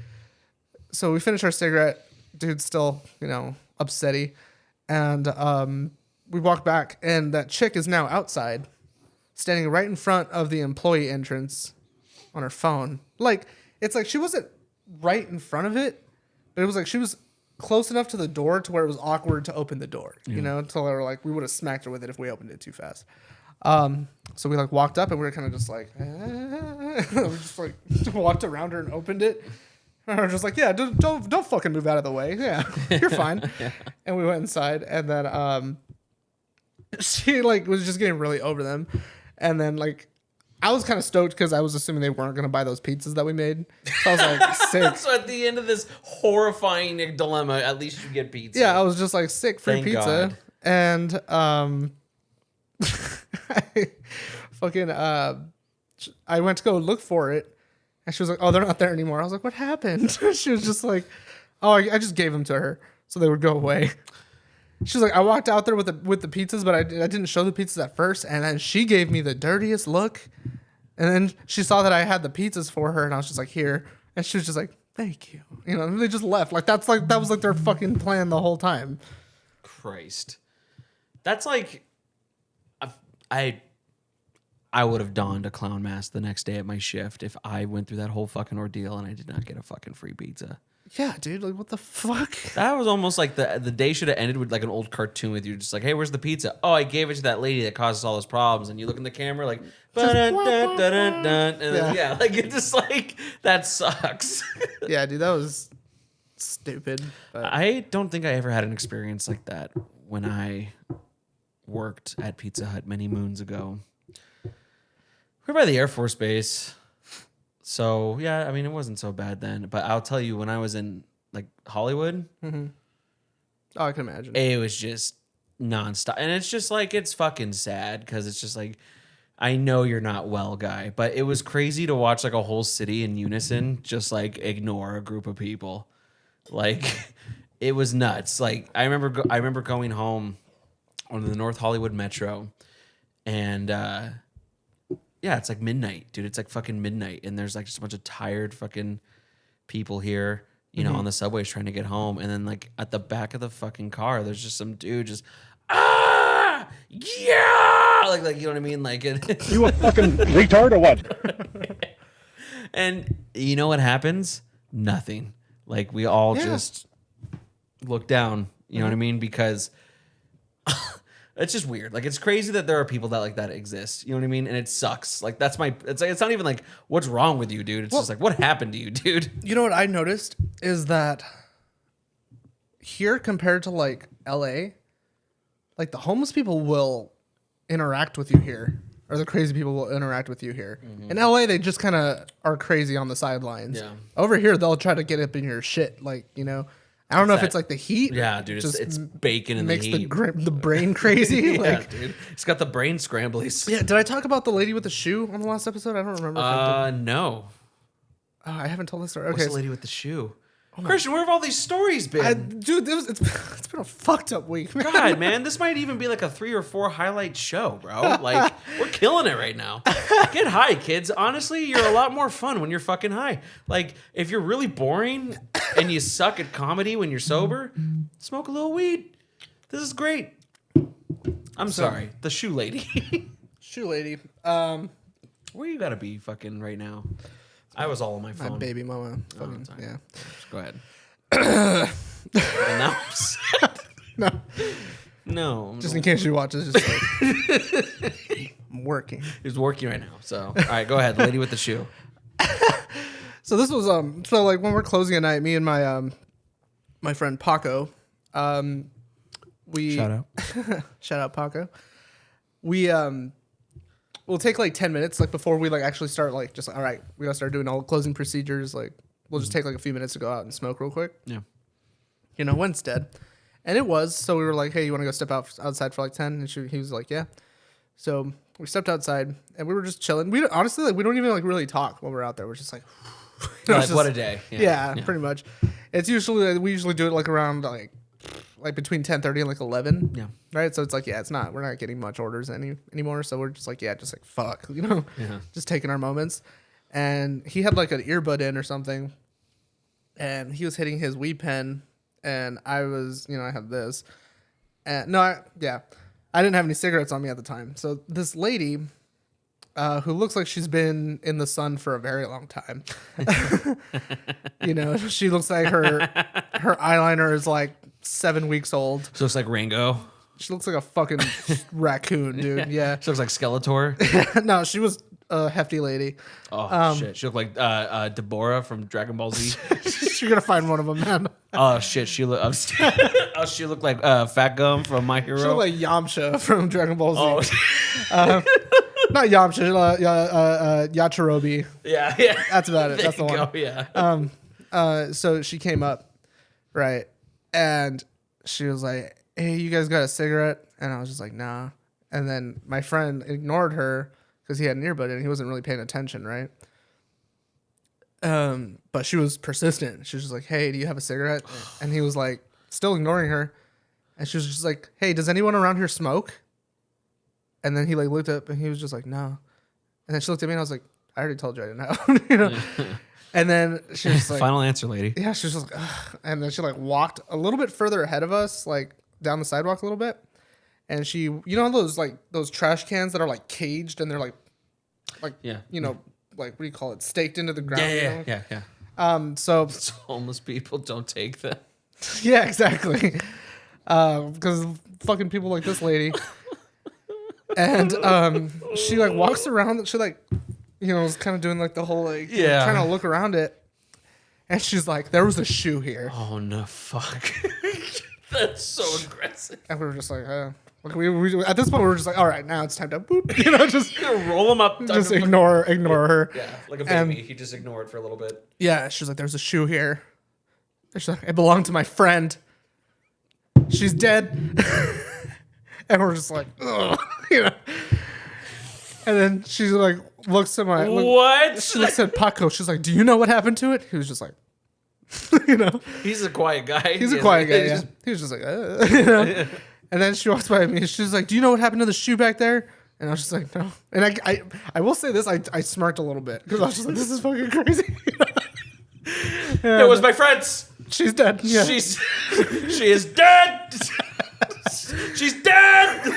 so we finished our cigarette. Dude's still, you know, upsetty. And we walked back, and that chick is now outside, standing right in front of the employee entrance on her phone. Like, it's like she wasn't right in front of it, but it was like she was close enough to the door to where it was awkward to open the door, you know, until they were like, we would have smacked her with it if we opened it too fast. So we like walked up, and we were kind of just like, we just like walked around her and opened it. And I was just like, yeah, don't fucking move out of the way. Yeah, you're fine. Yeah. And we went inside, and then she like was just getting really over them. And then like I was kind of stoked because I was assuming they weren't gonna buy those pizzas that we made. So I was like, sick. So at the end of this horrifying dilemma, at least you get pizza. Yeah, I was just like, sick, free Thank pizza. God. And I fucking I went to go look for it. And she was like, oh, they're not there anymore. I was like, what happened? She was just like, oh, I just gave them to her so they would go away. She was like, I walked out there with the pizzas, but I didn't show the pizzas at first. And then she gave me the dirtiest look. And then she saw that I had the pizzas for her, and I was just like, here. And she was just like, thank you. You know, and they just left. Like, that was like their fucking plan the whole time. Christ. That's like, I would have donned a clown mask the next day at my shift if I went through that whole fucking ordeal and I did not get a fucking free pizza. Yeah, dude, like, what the fuck? That was almost like the day should have ended with like an old cartoon with you just like, hey, where's the pizza? Oh, I gave it to that lady that caused us all those problems. And you look in the camera like, and then, yeah, like it just like, that sucks. Yeah, dude, that was stupid. But I don't think I ever had an experience like that when I worked at Pizza Hut many moons ago. We're by the Air Force Base. So, yeah, I mean, it wasn't so bad then. But I'll tell you, when I was in, like, Hollywood, oh, I can imagine. it was just nonstop. And it's just, like, it's fucking sad because it's just, like, I know you're not well, guy. But it was crazy to watch, like, a whole city in unison just, like, ignore a group of people. Like, it was nuts. Like, I remember going home on the North Hollywood Metro, and yeah, it's like midnight, dude. It's like fucking midnight, and there's like just a bunch of tired fucking people here, you know, on the subways trying to get home, and then like at the back of the fucking car, there's just some dude just yeah, like you know what I mean, like You a fucking retard or what? and you know what happens? Nothing. Like we all just look down, you know what I mean, because. It's just weird. Like, it's crazy that there are people that like that exist. You know what I mean? And it sucks. Like, that's my... It's like, it's not even like, what's wrong with you, dude? It's just like, what happened to you, dude? You know what I noticed is that here compared to, like, LA, like, the homeless people will interact with you here. or the crazy people will interact with you here. In LA, they just kind of are crazy on the sidelines. Yeah. Over here, they'll try to get up in your shit. Like, you know, I don't know if it's like the heat. Yeah, dude, it's bacon in the makes heat. the brain crazy. Yeah, Like, dude, it's got the brain scramblies. yeah. Did I talk about the lady with the shoe on the last episode? I don't remember. If I did. No. Oh, I haven't told this story. What's Okay, the lady with the shoe? Christian, where have all these stories been? dude, it's been a fucked up week. Man. God, man, this might even be like a 3 or 4 highlight show, bro. Like, we're killing it right now. Get high, kids. Honestly, you're a lot more fun when you're fucking high. Like, if you're really boring and you suck at comedy when you're sober, smoke a little weed. This is great. I'm sorry, the shoe lady. Shoe lady. Where you gotta be fucking right now? I was all on my phone. My baby mama. Fucking, sorry. yeah. Just go ahead. And now I'm sad. No. No. Just in case she watches, just like, I'm working. He's working right now. So, all right, go ahead. Lady with the shoe. So this was so like when we're closing at night, me and my my friend Paco, we Shout out. shout out Paco. We'll take like 10 minutes like before we like actually start like just like, all right, we gotta start doing all closing procedures. Like we'll just take like a few minutes to go out and smoke real quick. Yeah. You know, when it's dead. And it was. So we were like, hey, you want to go step outside for like 10? And he was like, yeah. So we stepped outside and we were just chilling. We honestly, like, we don't even like really talk when we're out there. We're just like, you know, Like, what a day. Yeah, pretty much. It's usually, we usually do it like around like between 10:30 and like 11. Yeah. Right. So it's like, yeah, we're not getting much orders anymore. So we're just like, yeah, just like, fuck, you know, just taking our moments. And he had like an earbud in or something. And he was hitting his weed pen. And I was, you know, I had this. And I didn't have any cigarettes on me at the time. So this lady, who looks like she's been in the sun for a very long time, you know, she looks like her eyeliner is like 7 weeks old. She looks like Rango. She looks like a fucking raccoon, dude. Yeah. She looks like Skeletor. No, she was a hefty lady. Oh, shit. She looked like Deborah from Dragon Ball Z. You're gonna find one of them, man. Oh, shit. She looked she looked like Fat Gum from My Hero. She looked like Yamcha from Dragon Ball Z. Oh, Not Yamcha, Yachirobe. yeah. That's about it. There That's the you one. go, yeah. So she came up, right, and she was like, "Hey, you guys got a cigarette?" And I was just like, "Nah." And then my friend ignored her because he had an earbud in and he wasn't really paying attention, right? But she was persistent. She was just like, "Hey, do you have a cigarette?" And he was like, still ignoring her, and she was just like, "Hey, does anyone around here smoke?" And then he like looked up and he was just like, "No." And then she looked at me and I was like, "I already told you I didn't have," you know. And then she was just like, Final answer, lady. yeah, she was just like, ugh. And then she like walked a little bit further ahead of us, like down the sidewalk a little bit. And she, you know, those trash cans that are like caged and they're like, Yeah. you know, like what do you call it? Staked into the ground. you know? Yeah. So Homeless people don't take them. yeah, exactly. Because fucking people like this lady. And she like walks around. She like, you know, was kind of doing like the whole like, trying to look around it. And she's like, "There was a shoe here." Oh no, fuck. That's so aggressive. And we were just like, like we at this point we were just like, all right, now it's time to boop, you know, just Roll them up. just ignore her. Yeah, like a And- baby. He just ignored for a little bit. Yeah, she's like, "There's a shoe here." And she's like, "It belonged to my friend. She's dead." And we're just like, ugh, you know. And then she like looks at What? she looks at Paco. She's like, "Do you know what happened to it?" He was just like, you know, He's a quiet guy. he's a quiet guy. Yeah. He was just like, you know. And then she walks by me. She's like, "Do you know what happened to the shoe back there?" And I was just like, "No." And I will say this, I smirked a little bit because I was just like, "This is fucking crazy." It was my friend's. She's dead. Yeah. She is dead. She's dead.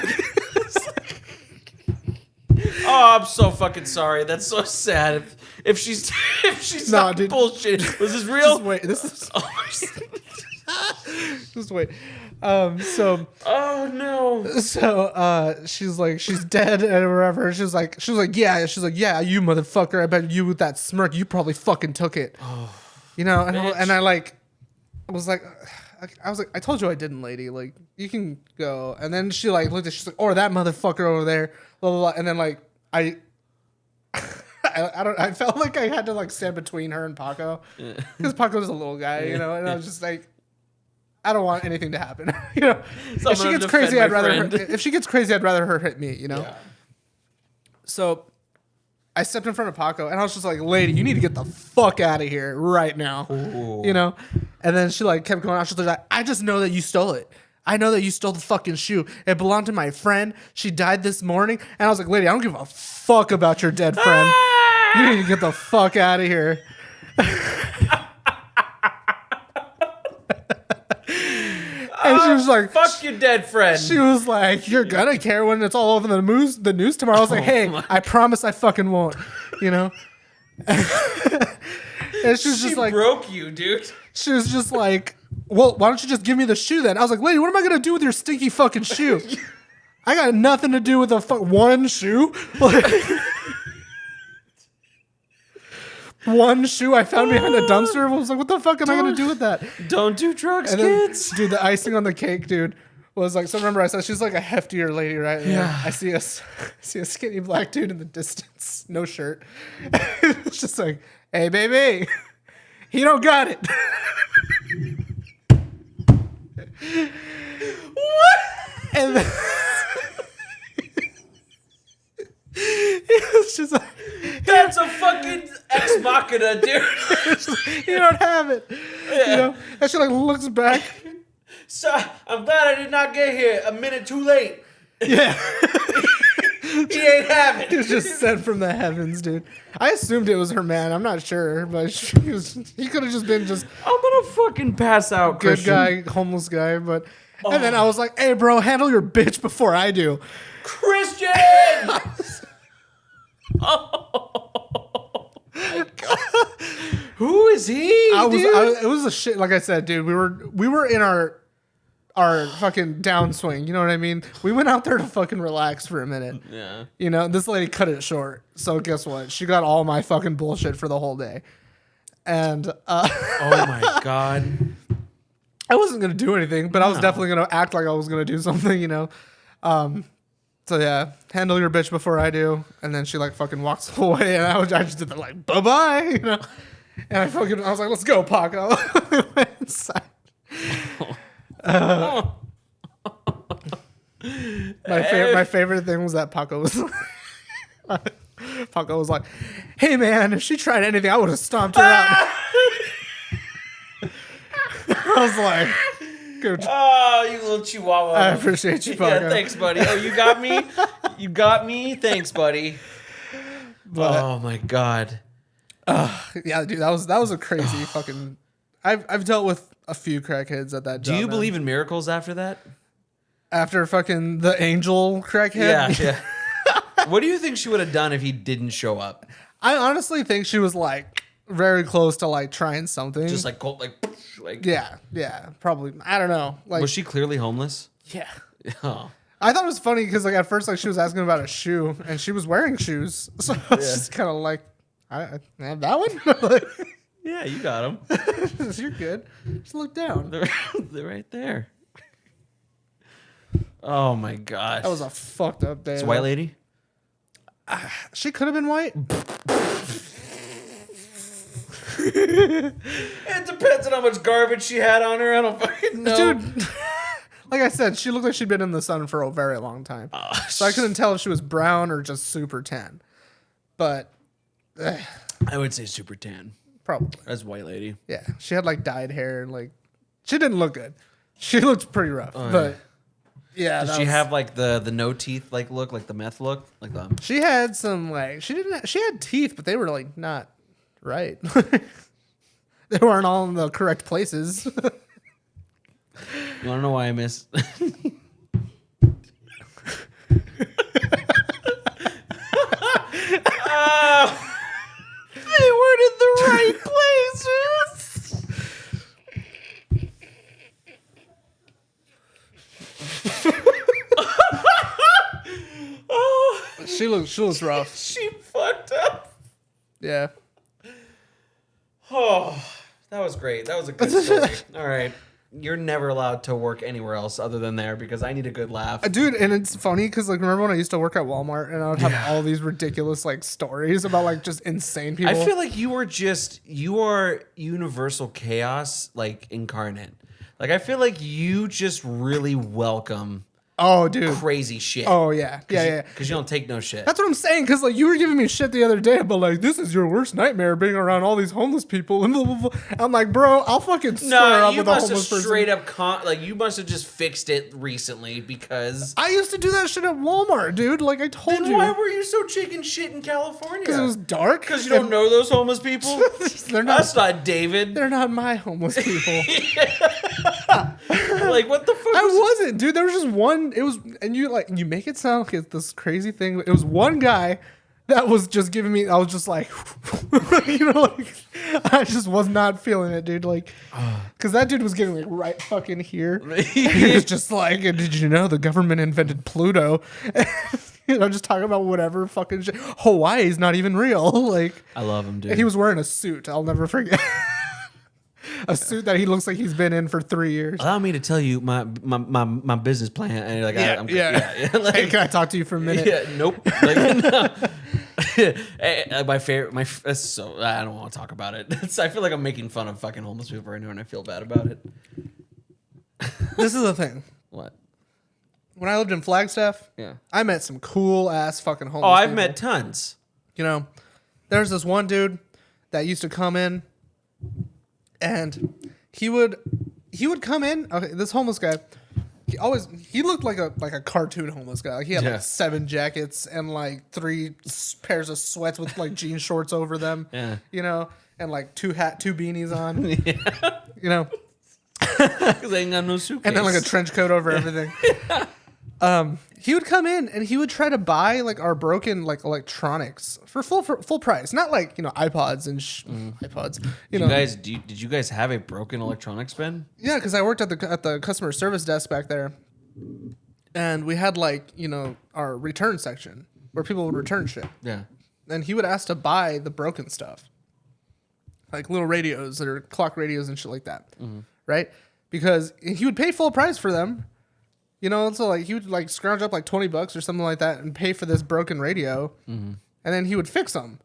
Oh, I'm so fucking sorry. That's so sad. If she's Nah, not dude. bullshit. Was this real? Just wait. This is Oh, just wait. So oh no. she's like, she's dead and whatever. She was like, yeah. She's like, "Yeah, you motherfucker. I bet you with that smirk, you probably fucking took it." You know, and I was like, I told you I didn't, lady. Like, you can go. And then she like looked at, she's like, "Or that motherfucker over there." Blah blah blah. And then like I I felt like I had to like stand between her and Paco because Paco's a little guy, you know, and I was just like, I don't want anything to happen, you know. If she gets crazy, I'd rather her hit me, you know. Yeah. So I stepped in front of Paco and I was just like, lady, you need to get the fuck out of here right now. Ooh. You know? And then she like kept going out. She's like, I just know that you stole it. I know that you stole the fucking shoe. It belonged to my friend. She died this morning. And I was like, lady, I don't give a fuck about your dead friend. You need to get the fuck out of here. And she was like, fuck your dead friend. she was like, you're gonna care when it's all over the news tomorrow. I was like, hey, I promise I fucking won't, you know? And she was just like, broke you, dude. she was just like, well, why don't you just give me the shoe then? I was like, lady, what am I gonna do with your stinky fucking shoe? I got nothing to do with the one shoe. One shoe I found behind a dumpster. I was like, what the fuck am I gonna do with that? Don't do drugs, And then, kids. dude, the icing on the cake, dude, was like. So remember, I said she's like a heftier lady, right? And Yeah. I see a skinny black dude in the distance, no shirt. It's just like, hey, baby, he don't got it. What? And then he was just like, That's a fucking ex machina, dude. you don't have it. You know? And she like looks back. So I'm glad I did not get here a minute too late. Yeah. He ain't have He it. was just sent from the heavens, dude. I assumed it was her man. I'm not sure, but he could have just been just I'm gonna fucking pass out, good Christian. guy, homeless guy. But and then I was like, hey, bro, handle your bitch before I do. Christian! Oh my god. Who is he? It was a shit. Like I said, dude, we were in our fucking downswing. You know what I mean? We went out there to fucking relax for a minute. Yeah. You know, this lady cut it short. So guess what? She got all my fucking bullshit for the whole day. And Oh my god. I wasn't gonna do anything, but I was definitely gonna act like I was gonna do something. You know. So yeah, handle your bitch before I do. And then she like fucking walks away, and I just did the like bye bye, you know. And I was like, let's go, Paco. We went inside. My favorite thing was that Paco was like, hey man, if she tried anything, I would have stomped her out. I was like, good. Oh, you little chihuahua. I appreciate you, Paco. Yeah, thanks, buddy. Oh, you got me? You got me? Thanks, buddy. But, Oh my god. yeah, dude, that was a crazy fucking. I've dealt with a few crackheads at that job. Do you man. believe in miracles after that? After fucking the angel crackhead? Yeah. What do you think she would have done if he didn't show up? I honestly think she was like very close to like trying something. Just like yeah, probably. I don't know. Like, was she clearly homeless? yeah. Oh. I thought it was funny because like at first like she was asking about a shoe and she was wearing shoes, so I was just kind of like, I have that one. Like, Yeah, you got him. you're good. Just look down. They're right there. Oh my gosh. That was a fucked up day. It's a white lady? She could have been white. It depends on how much garbage she had on her. I don't fucking know. Dude, like I said, she looked like she'd been in the sun for a very long time. So I couldn't tell if she was brown or just super tan. But I would say super tan. probably. As white lady. Yeah. She had like dyed hair and like she didn't look good. She looked pretty rough. But yeah. Did she have like the no teeth like look, like the meth look? Like the She had some like she had teeth, but they were like not right. They weren't all in the correct places. You wanna know why I miss they weren't in the right places. She looks rough. She fucked up. Yeah. Oh, that was great. That was a good story. All right. you're never allowed to work anywhere else other than there because I need a good laugh. Dude, and it's funny because like remember when I used to work at Walmart and I would have all these ridiculous like stories about like just insane people. I feel like you are universal chaos like incarnate. Like I feel like you just really welcome oh, dude. crazy shit. Oh yeah, yeah. Because you don't take no shit. That's what I'm saying. Because like you were giving me shit the other day, but like this is your worst nightmare being around all these homeless people and blah, blah, blah. I'm like, bro, I'll fucking square No, up you with a must have homeless person. straight up like you must have just fixed it recently because. I used to do that shit at Walmart, dude. Like I told Then you. why were you so chicken shit in California? Because it was dark. Because you don't know those homeless people. They're not. That's not David. They're not my homeless people. Like what the fuck? I wasn't, dude. There was just one. It was, and you make it sound like it's this crazy thing. It was one guy that was just giving me. I was just like, like I just was not feeling it, dude. Like, because that dude was getting like right fucking here. He was just like, did you know the government invented Pluto? Just talking about whatever fucking shit. Hawaii's not even real. Like, I love him, dude. and he was wearing a suit. I'll never forget. A suit that he looks like he's been in for 3 years. Allow me to tell you my business plan. And you're like, Yeah. Like, Hey, can I talk to you for a minute? yeah, nope. Like, no. My favorite, so I don't want to talk about it. I feel like I'm making fun of fucking homeless people right now, and I feel bad about it. This is the thing. What? When I lived in Flagstaff, Yeah. I met some cool ass fucking homeless Oh, I've people. met tons. You know, there's this one dude that used to come in, and he would come in. Okay, this homeless guy, he looked like a cartoon homeless guy. Like he had Yeah. like 7 jackets and like 3 pairs of sweats with like jean shorts over them. Yeah. You know, and like 2 beanies on. You know, Because I ain't got no suitcase. and then like a trench coat over everything. He would come in and he would try to buy like our broken like electronics for full price, not like iPods and iPods. Did you guys have a broken electronics bin? Yeah, because I worked at the customer service desk back there, and we had like our return section where people would return shit, Yeah. and he would ask to buy the broken stuff, like little radios or clock radios and shit like that, right? Because he would pay full price for them. So like he would like scrounge up like $20 or something like that and pay for this broken radio, and then he would fix them.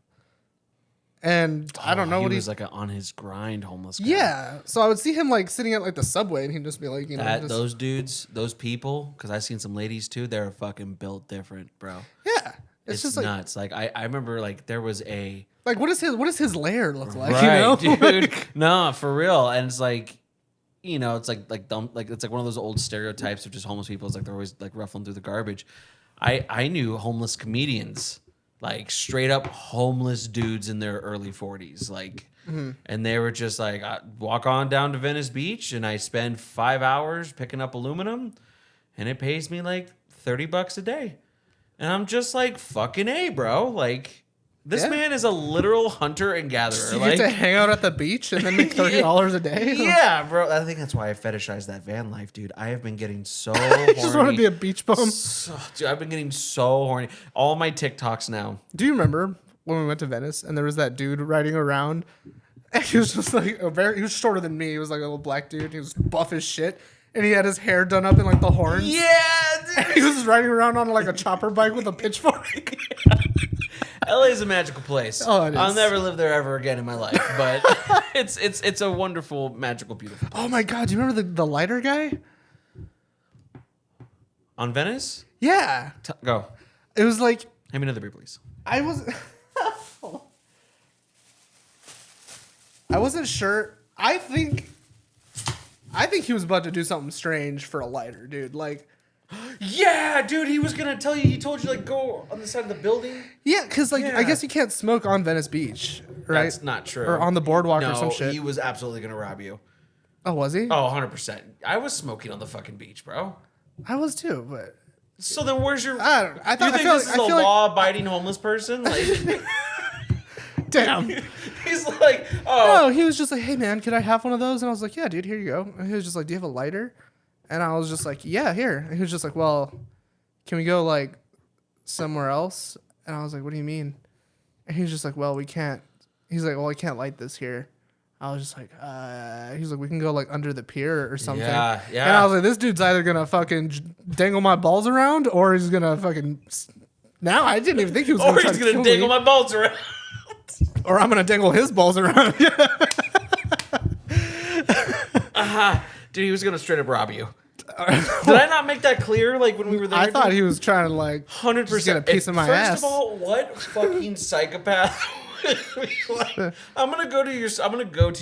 And I don't know he what was like on his grind homeless guy. Yeah, so I would see him like sitting at like the subway, and he'd just be like, Those dudes, those people, because I've seen some ladies too. They're fucking built different, bro. yeah, It's just like nuts. Like I remember, like there was a what does his lair look like? right, dude. No, for real. And it's like, it's like dumb, like it's like one of those old stereotypes of just homeless people. It's like they're always like ruffling through the garbage. I knew homeless comedians, like straight up homeless dudes in their early 40s, like, and they were just like, I walk on down to Venice Beach and I spend 5 hours picking up aluminum, and it pays me like $30 a day, and I'm just like, fucking A, bro, like. This Yeah. man is a literal hunter and gatherer. You like, get to hang out at the beach and then make $30 a day. yeah, bro. I think that's why I fetishize that van life, dude. I have been getting so You horny. just want to be a beach bum. Dude, I've been getting so horny. All my TikToks now. Do you remember when we went to Venice and there was that dude riding around? And he was just like he was shorter than me. He was like a little black dude. He was buff as shit. And he had his hair done up in like the horns. Yeah, dude. He was riding around on like a chopper bike with a pitchfork. LA is a magical place. Oh, it is. I'll never live there ever again in my life, but it's a wonderful, magical, beautiful place. Oh my god, do you remember the lighter guy? On Venice? Yeah. Go. It was like Hand me another beer, please. I wasn't sure. I think he was about to do something strange for a lighter, dude. Like, Yeah, dude, he was gonna tell you. He told you like go on the side of the building. yeah, because like Yeah. I guess you can't smoke on Venice Beach, right? That's not true. Or on the boardwalk no, or some shit. he was absolutely gonna rob you. Oh, was he? Oh, 100%. I was smoking on the fucking beach, bro. I was too, but So then where's your... I don't know. I Do you thought- I think feel this like- is I a feel like- law-abiding homeless person? Like, damn. he's like, oh... No, he was just like, "Hey man, could I have one of those?" And I was like, "Yeah, dude, here you go." And he was just like, "Do you have a lighter?" And I was just like, "Yeah, here." And he was just like, "Well, can we go like somewhere else?" And I was like, "What do you mean?" And he was just like, "Well, we can't." He's like, "Well, I can't light this here." I was just like, he's like, we can go like under the pier or something. Yeah, yeah. And I was like, this dude's either gonna fucking dangle my balls around or he's gonna fucking. Now I didn't even think he was Or gonna try he's to gonna kill dangle me. my balls around. Or I'm gonna dangle his balls around. Dude, he was gonna straight up rob you. Did I not make that clear? Like when we were there, I thought dude? he was trying to like 100% just get a piece of my First ass. of all, what fucking psychopath? Like, I'm gonna go to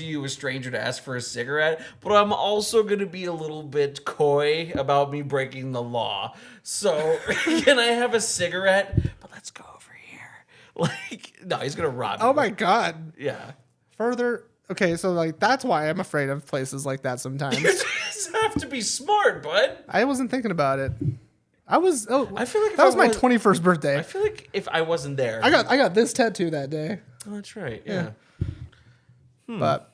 you, a stranger, to ask for a cigarette, but I'm also gonna be a little bit coy about me breaking the law. So can I have a cigarette? But let's go over here. Like, no, he's gonna rob you. Oh my god. Yeah. Further. Okay, so like that's why I'm afraid of places like that sometimes. You just have to be smart, bud. I wasn't thinking about it. I was. Oh, I feel like if that was I my was- 21st birthday. I feel like if I wasn't there, I got this tattoo that day, Oh, that's right. Yeah. but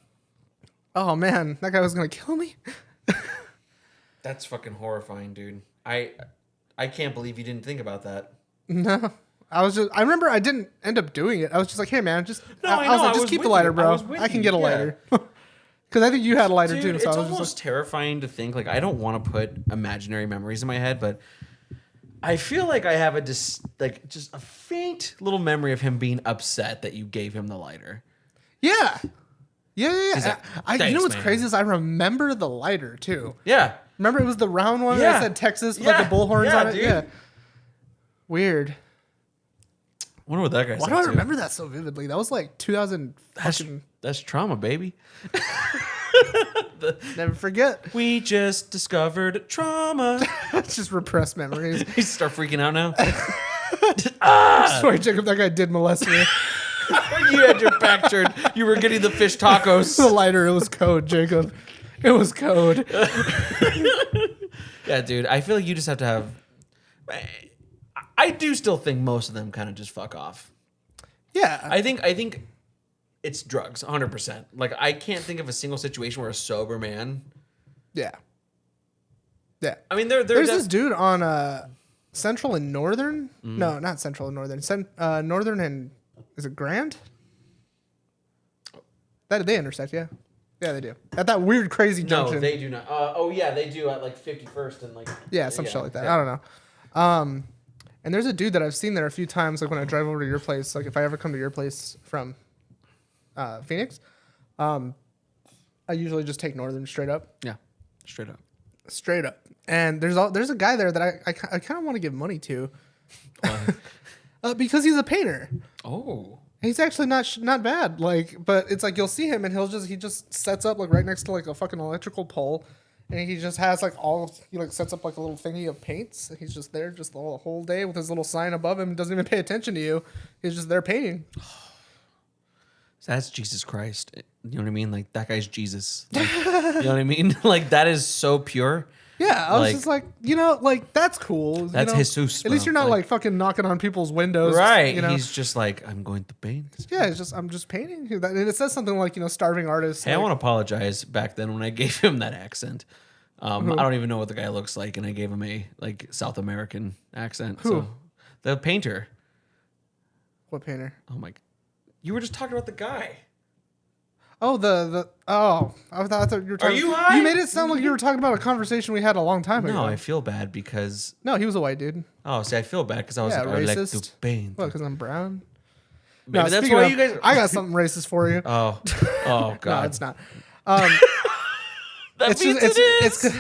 oh man, that guy was gonna kill me. That's fucking horrifying, dude. I can't believe you didn't think about that. No, I remember I didn't end up doing it. I was just like, hey man, just No, I I was know, like, I just was keep with the lighter, you. I bro. was with I can you, get a yeah. lighter. Because I think you had a lighter Dude, too, so it's I was almost just terrifying to think. Like, I don't want to put imaginary memories in my head, but I feel like I have just a faint little memory of him being upset that you gave him the lighter. yeah. He's like, You know "Thanks, what's man." crazy is I remember the lighter too. Yeah. Remember it was the round one Yeah. that said Texas with like Yeah. the bullhorns Yeah, on it. dude. Yeah. Weird. Wonder what that guy's Why do up I to. remember that so vividly? That was like 2000. That's trauma, baby. Never forget. We just discovered trauma. It's just repressed memories. You start freaking out now. Sorry, Jacob, that guy did molest me. You had your back turned. You were getting the fish tacos. The lighter, it was code, Jacob. It was code. Yeah, dude. I feel like you just have to have. I do still think most of them kind of just fuck off. Yeah. I think it's drugs, 100%. Like, I can't think of a single situation where a sober man. Yeah. Yeah. I mean, There's this dude on Central and Northern. Mm. No, not Central and Northern. Northern and is it Grand? That they intersect, yeah. Yeah, they do. At that weird, crazy No, junction. they do not. Oh, yeah, they do at like 51st and like. Yeah, some shit like that. yeah. I don't know. And there's a dude that I've seen there a few times, like when I drive over to your place, like if I ever come to your place from Phoenix, I usually just take Northern straight up. Yeah, straight up. Straight up. And there's a guy there that I kind of want to give money to. Because he's a painter. Oh. He's actually not bad. Like, but it's like you'll see him and he just sets up like right next to like a fucking electrical pole, and he just has he like sets up like a little thingy of paints. And he's just there just the whole day with his little sign above him. Doesn't even pay attention to you. He's just there painting. So that's Jesus Christ. You know what I mean? Like, that guy's Jesus. Like, you know what I mean? Like, that is so pure. Yeah, I was Like- just like, like that's cool. That's Jesus, At least bro. you're not Like- like fucking knocking on people's windows. Right. You know? He's just like, I'm going to paint. Yeah, I'm just painting. And it says something like, starving artists. Hey, I like- want to apologize back then when I gave him that accent. I don't even know what the guy looks like, and I gave him a like South American accent. Who? So the painter. What painter? Oh my! You were just talking about the guy. Oh, I thought you were talking. you high? You made it sound like you were talking about a conversation we had a long time ago. No, I feel bad because No, he was a white dude. see, I feel bad because I was Yeah, like, I would like to racist. paint. What, because I'm brown? Maybe that's speaking why of, you guys. I got something racist for you. Oh God! No, it's not. That It's means just it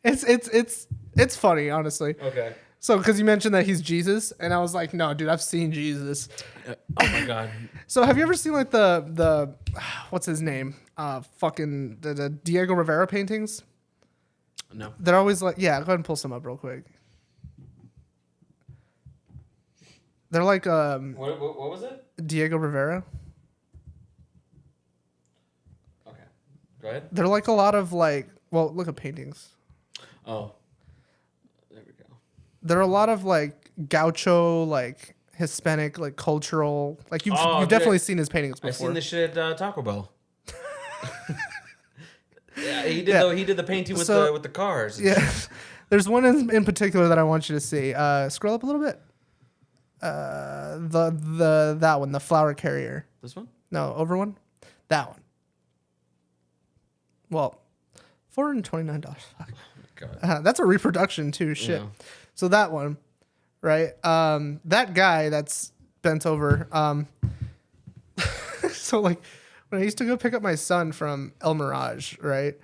is. it's funny, honestly. Okay. So, because you mentioned that he's Jesus, and I was like, no, dude, I've seen Jesus. Oh my God! So, have you ever seen like the what's his name? Fucking the Diego Rivera paintings. No. They're always like, yeah, go ahead and pull some up real quick. They're like What was it? Diego Rivera. Okay. Go ahead. They're like a lot of like, well, look at paintings. Oh. There we go. They're a lot of like gaucho, like Hispanic, like cultural. Like you've Oh, dude, definitely seen his paintings before. I've seen this shit at Taco Bell. Yeah, he did. Yeah. He did the painting with So- the cars. Yeah, there's one in particular that I want you to see. Scroll up a little bit. That one, the flower carrier. This one. No, over one. That one. well, $429. Fuck. God. That's a reproduction too. Shit. Yeah. So that one, right? That guy that's bent over. So like when I used to go pick up my son from El Mirage, right?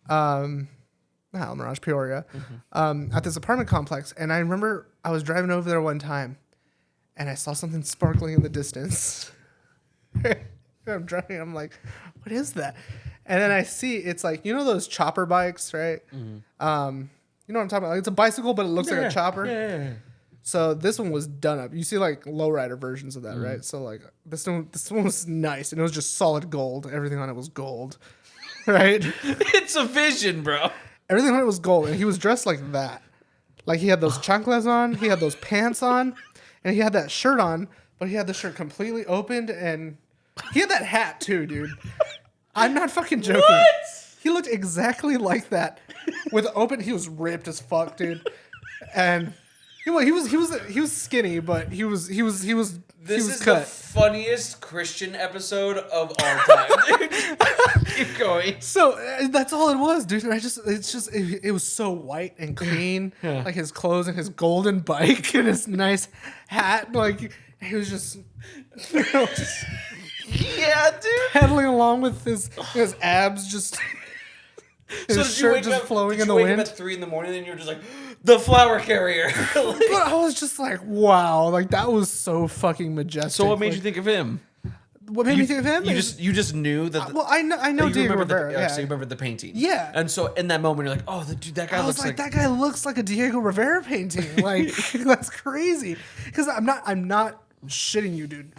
Not El Mirage, Peoria, at this apartment complex, and I remember I was driving over there one time, and I saw something sparkling in the distance. I'm driving. I'm like, what is that? And then I see it's like, you know those chopper bikes, right? You know what I'm talking about? Like, it's a bicycle, but it looks like a chopper. Yeah. So this one was done up. You see like lowrider versions of that, right? So like this one was nice, and it was just solid gold. Everything on it was gold, right? It's a vision, bro. Everything on it was gold, and he was dressed like that. Like he had those chanclas on, he had those pants on, and he had that shirt on, but he had the shirt completely opened, and he had that hat too, dude. I'm not fucking joking. What? He looked exactly like that. With open, he was ripped as fuck, dude. And he was skinny, but he was This is cut. the funniest Christian episode of all time, dude. Keep going. So that's all it was, dude. And it was so white and clean, like his clothes and his golden bike and his nice hat. Like he was just, Yeah, dude. pedaling along with his abs, just his shirt just flowing in the wake wind. up at 3 a.m. and you're just like, the flower carrier. Like, But I was just like, wow, like that was so fucking majestic. so what made Like, you think of him? What made me think of him? You just knew that. Well, I know you Diego remembered Rivera. the, yeah. So you remembered the painting. Yeah. And so in that moment, you're like, oh, dude, that guy I was looks like, that guy looks like a Diego Rivera painting. Like that's crazy. Because I'm not shitting you, dude.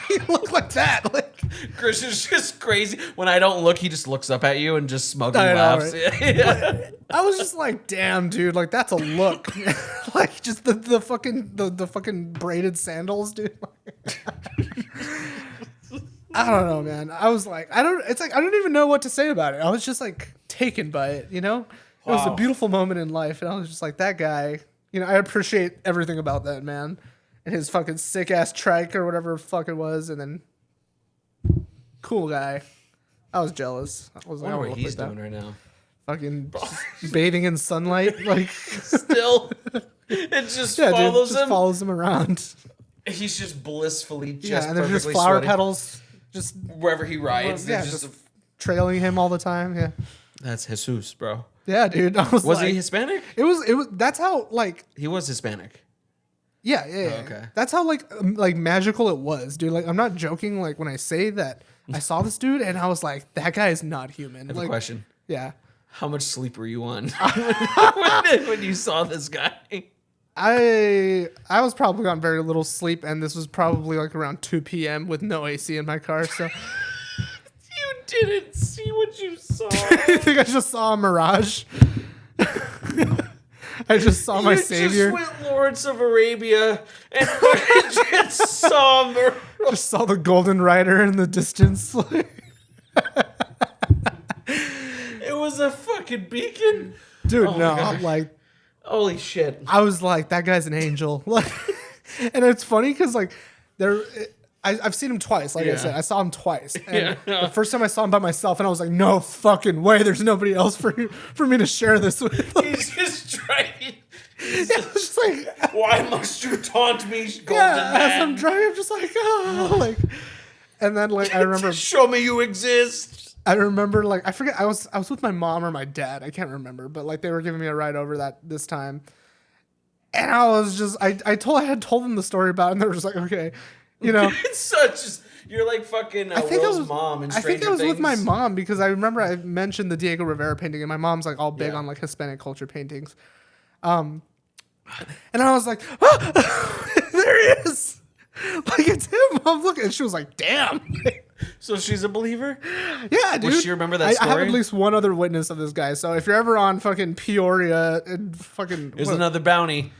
He looked like that. Like Christian's just crazy. When I don't look, he just looks up at you and just smugly I know, laughs. right? Yeah. I was just like, damn, dude. Like that's a look. Like just the fucking braided sandals, dude. I don't know, man. I was like, I don't even know what to say about it. I was just like taken by it, you know? It was a Wow. beautiful moment in life, and I was just like, that guy, you know, I appreciate everything about that man. And his fucking sick ass trike or whatever the fuck it was, and then cool guy. I was jealous. I was I like, wonder I what wanna he's look like doing right now. that. Fucking bathing in sunlight, like Still, it just yeah, dude, follows just him. follows him around. He's just blissfully just Yeah, and there's just perfectly flower sweating petals, just wherever he rides. yeah, there's just trailing him all the time. Yeah, that's Jesus, bro. yeah, dude. I was Was like, he Hispanic? It was. That's how like. He was Hispanic. Yeah. Okay. That's how like magical it was, dude. Like I'm not joking. Like when I say that I saw this dude and I was like, that guy is not human. I have Like, a question. yeah. How much sleep were you on when you saw this guy? I was probably on very little sleep, and this was probably like around 2 p.m. with no AC in my car. So You didn't see what you saw. I think I just saw a mirage. I just saw my you savior. just went Lawrence of Arabia and just saw him. Just saw the golden rider in the distance. It was a fucking beacon. Dude, Oh my no, God. like Holy shit. I was like, that guy's an angel. Like, and it's funny because like I've seen him twice. Like I Yeah. said, I saw him twice. And Yeah. the first time I saw him by myself, and I was like, no fucking way. There's nobody else for me to share this with. Like, He's just driving. I was just like, Why must you taunt me, golden yeah. As man? I'm driving, I'm just like, oh, like. And then like I remember, Show me you exist. like I forget I was with my mom or my dad. I can't remember, but like they were giving me a ride over this time. And I was just I had told them the story about it, and they were just like, okay, you know. It's such. You're like fucking Will's mom in I Stranger think I was with my Things. mom because I remember I mentioned the Diego Rivera painting, and my mom's like all big Yeah. on like Hispanic culture paintings. And I was like, oh, there he is. Like it's him. I'm looking, and she was like, damn. So she's a believer? Yeah, dude. Would she remember that I have story? at least one other witness of this guy. So if you're ever on fucking Peoria and fucking Here's what- another bounty.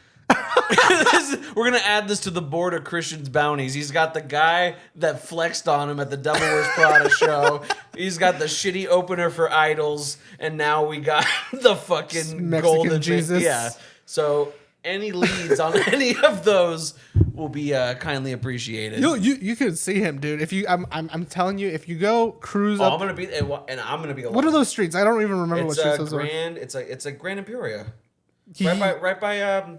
We're gonna add this to the board of Christian's bounties. He's got the guy that flexed on him at the Devil Wears Prada show. He's got the shitty opener for Idols, and now we got the fucking Mexican golden Jesus. Yeah. So any leads on any of those will be kindly appreciated. You could see him, dude. If you, I'm telling you, if you go cruise up, I'm gonna be and I'm gonna be alone. what are those streets? I don't even remember what It's streets a those are. Grand. It's a Grand Emporia. He- Right by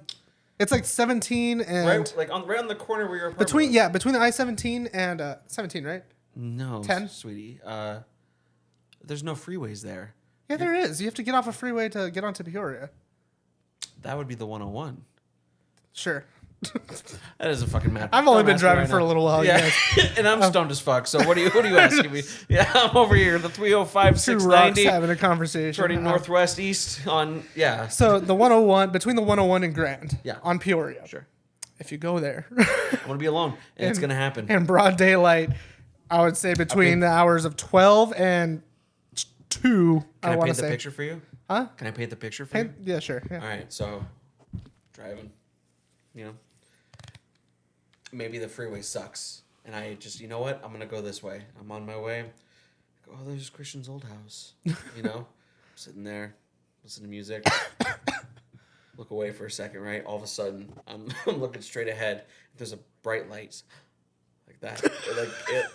It's like 17 and right on the corner where your apartment was. between the I-17 and 17, right? No, 10? sweetie. There's no freeways there. Yeah, there is. You have to get off a freeway to get onto Peoria. That would be the 101. Sure. That doesn't fucking matter. I've only I'm been asking driving right for now. a little while, Yeah, you and I'm stoned as fuck. So what are you asking me? Yeah, I'm over here. The 305 Two rocks 690 having a conversation. turning northwest east on So the 101, between the 101 and Grand, Yeah. on Peoria. Sure. If you go there, I'm gonna be alone, and it's gonna happen. in broad daylight, I would say between the hours of 12 and 2, Can I want to paint the say. picture for you? Huh? Can I paint the picture for you? Yeah, sure. Yeah. All right, so driving, you know, maybe the freeway sucks, and I just, you know what? I'm gonna go this way. I'm on my way. Oh, there's Christian's old house. You know, sitting there, listen to music. Look away for a second, right? All of a sudden, I'm looking straight ahead. There's a bright light, like that.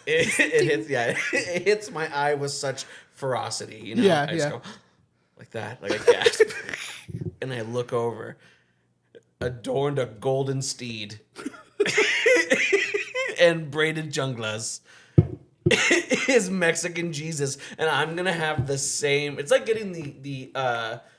It hits. Yeah, it hits my eye with such ferocity. You know, Yeah, I just yeah. go like that, like a gasp, and I look over, adorned a golden steed and braided junglas. Is Mexican Jesus, and I'm gonna have the same. It's like getting the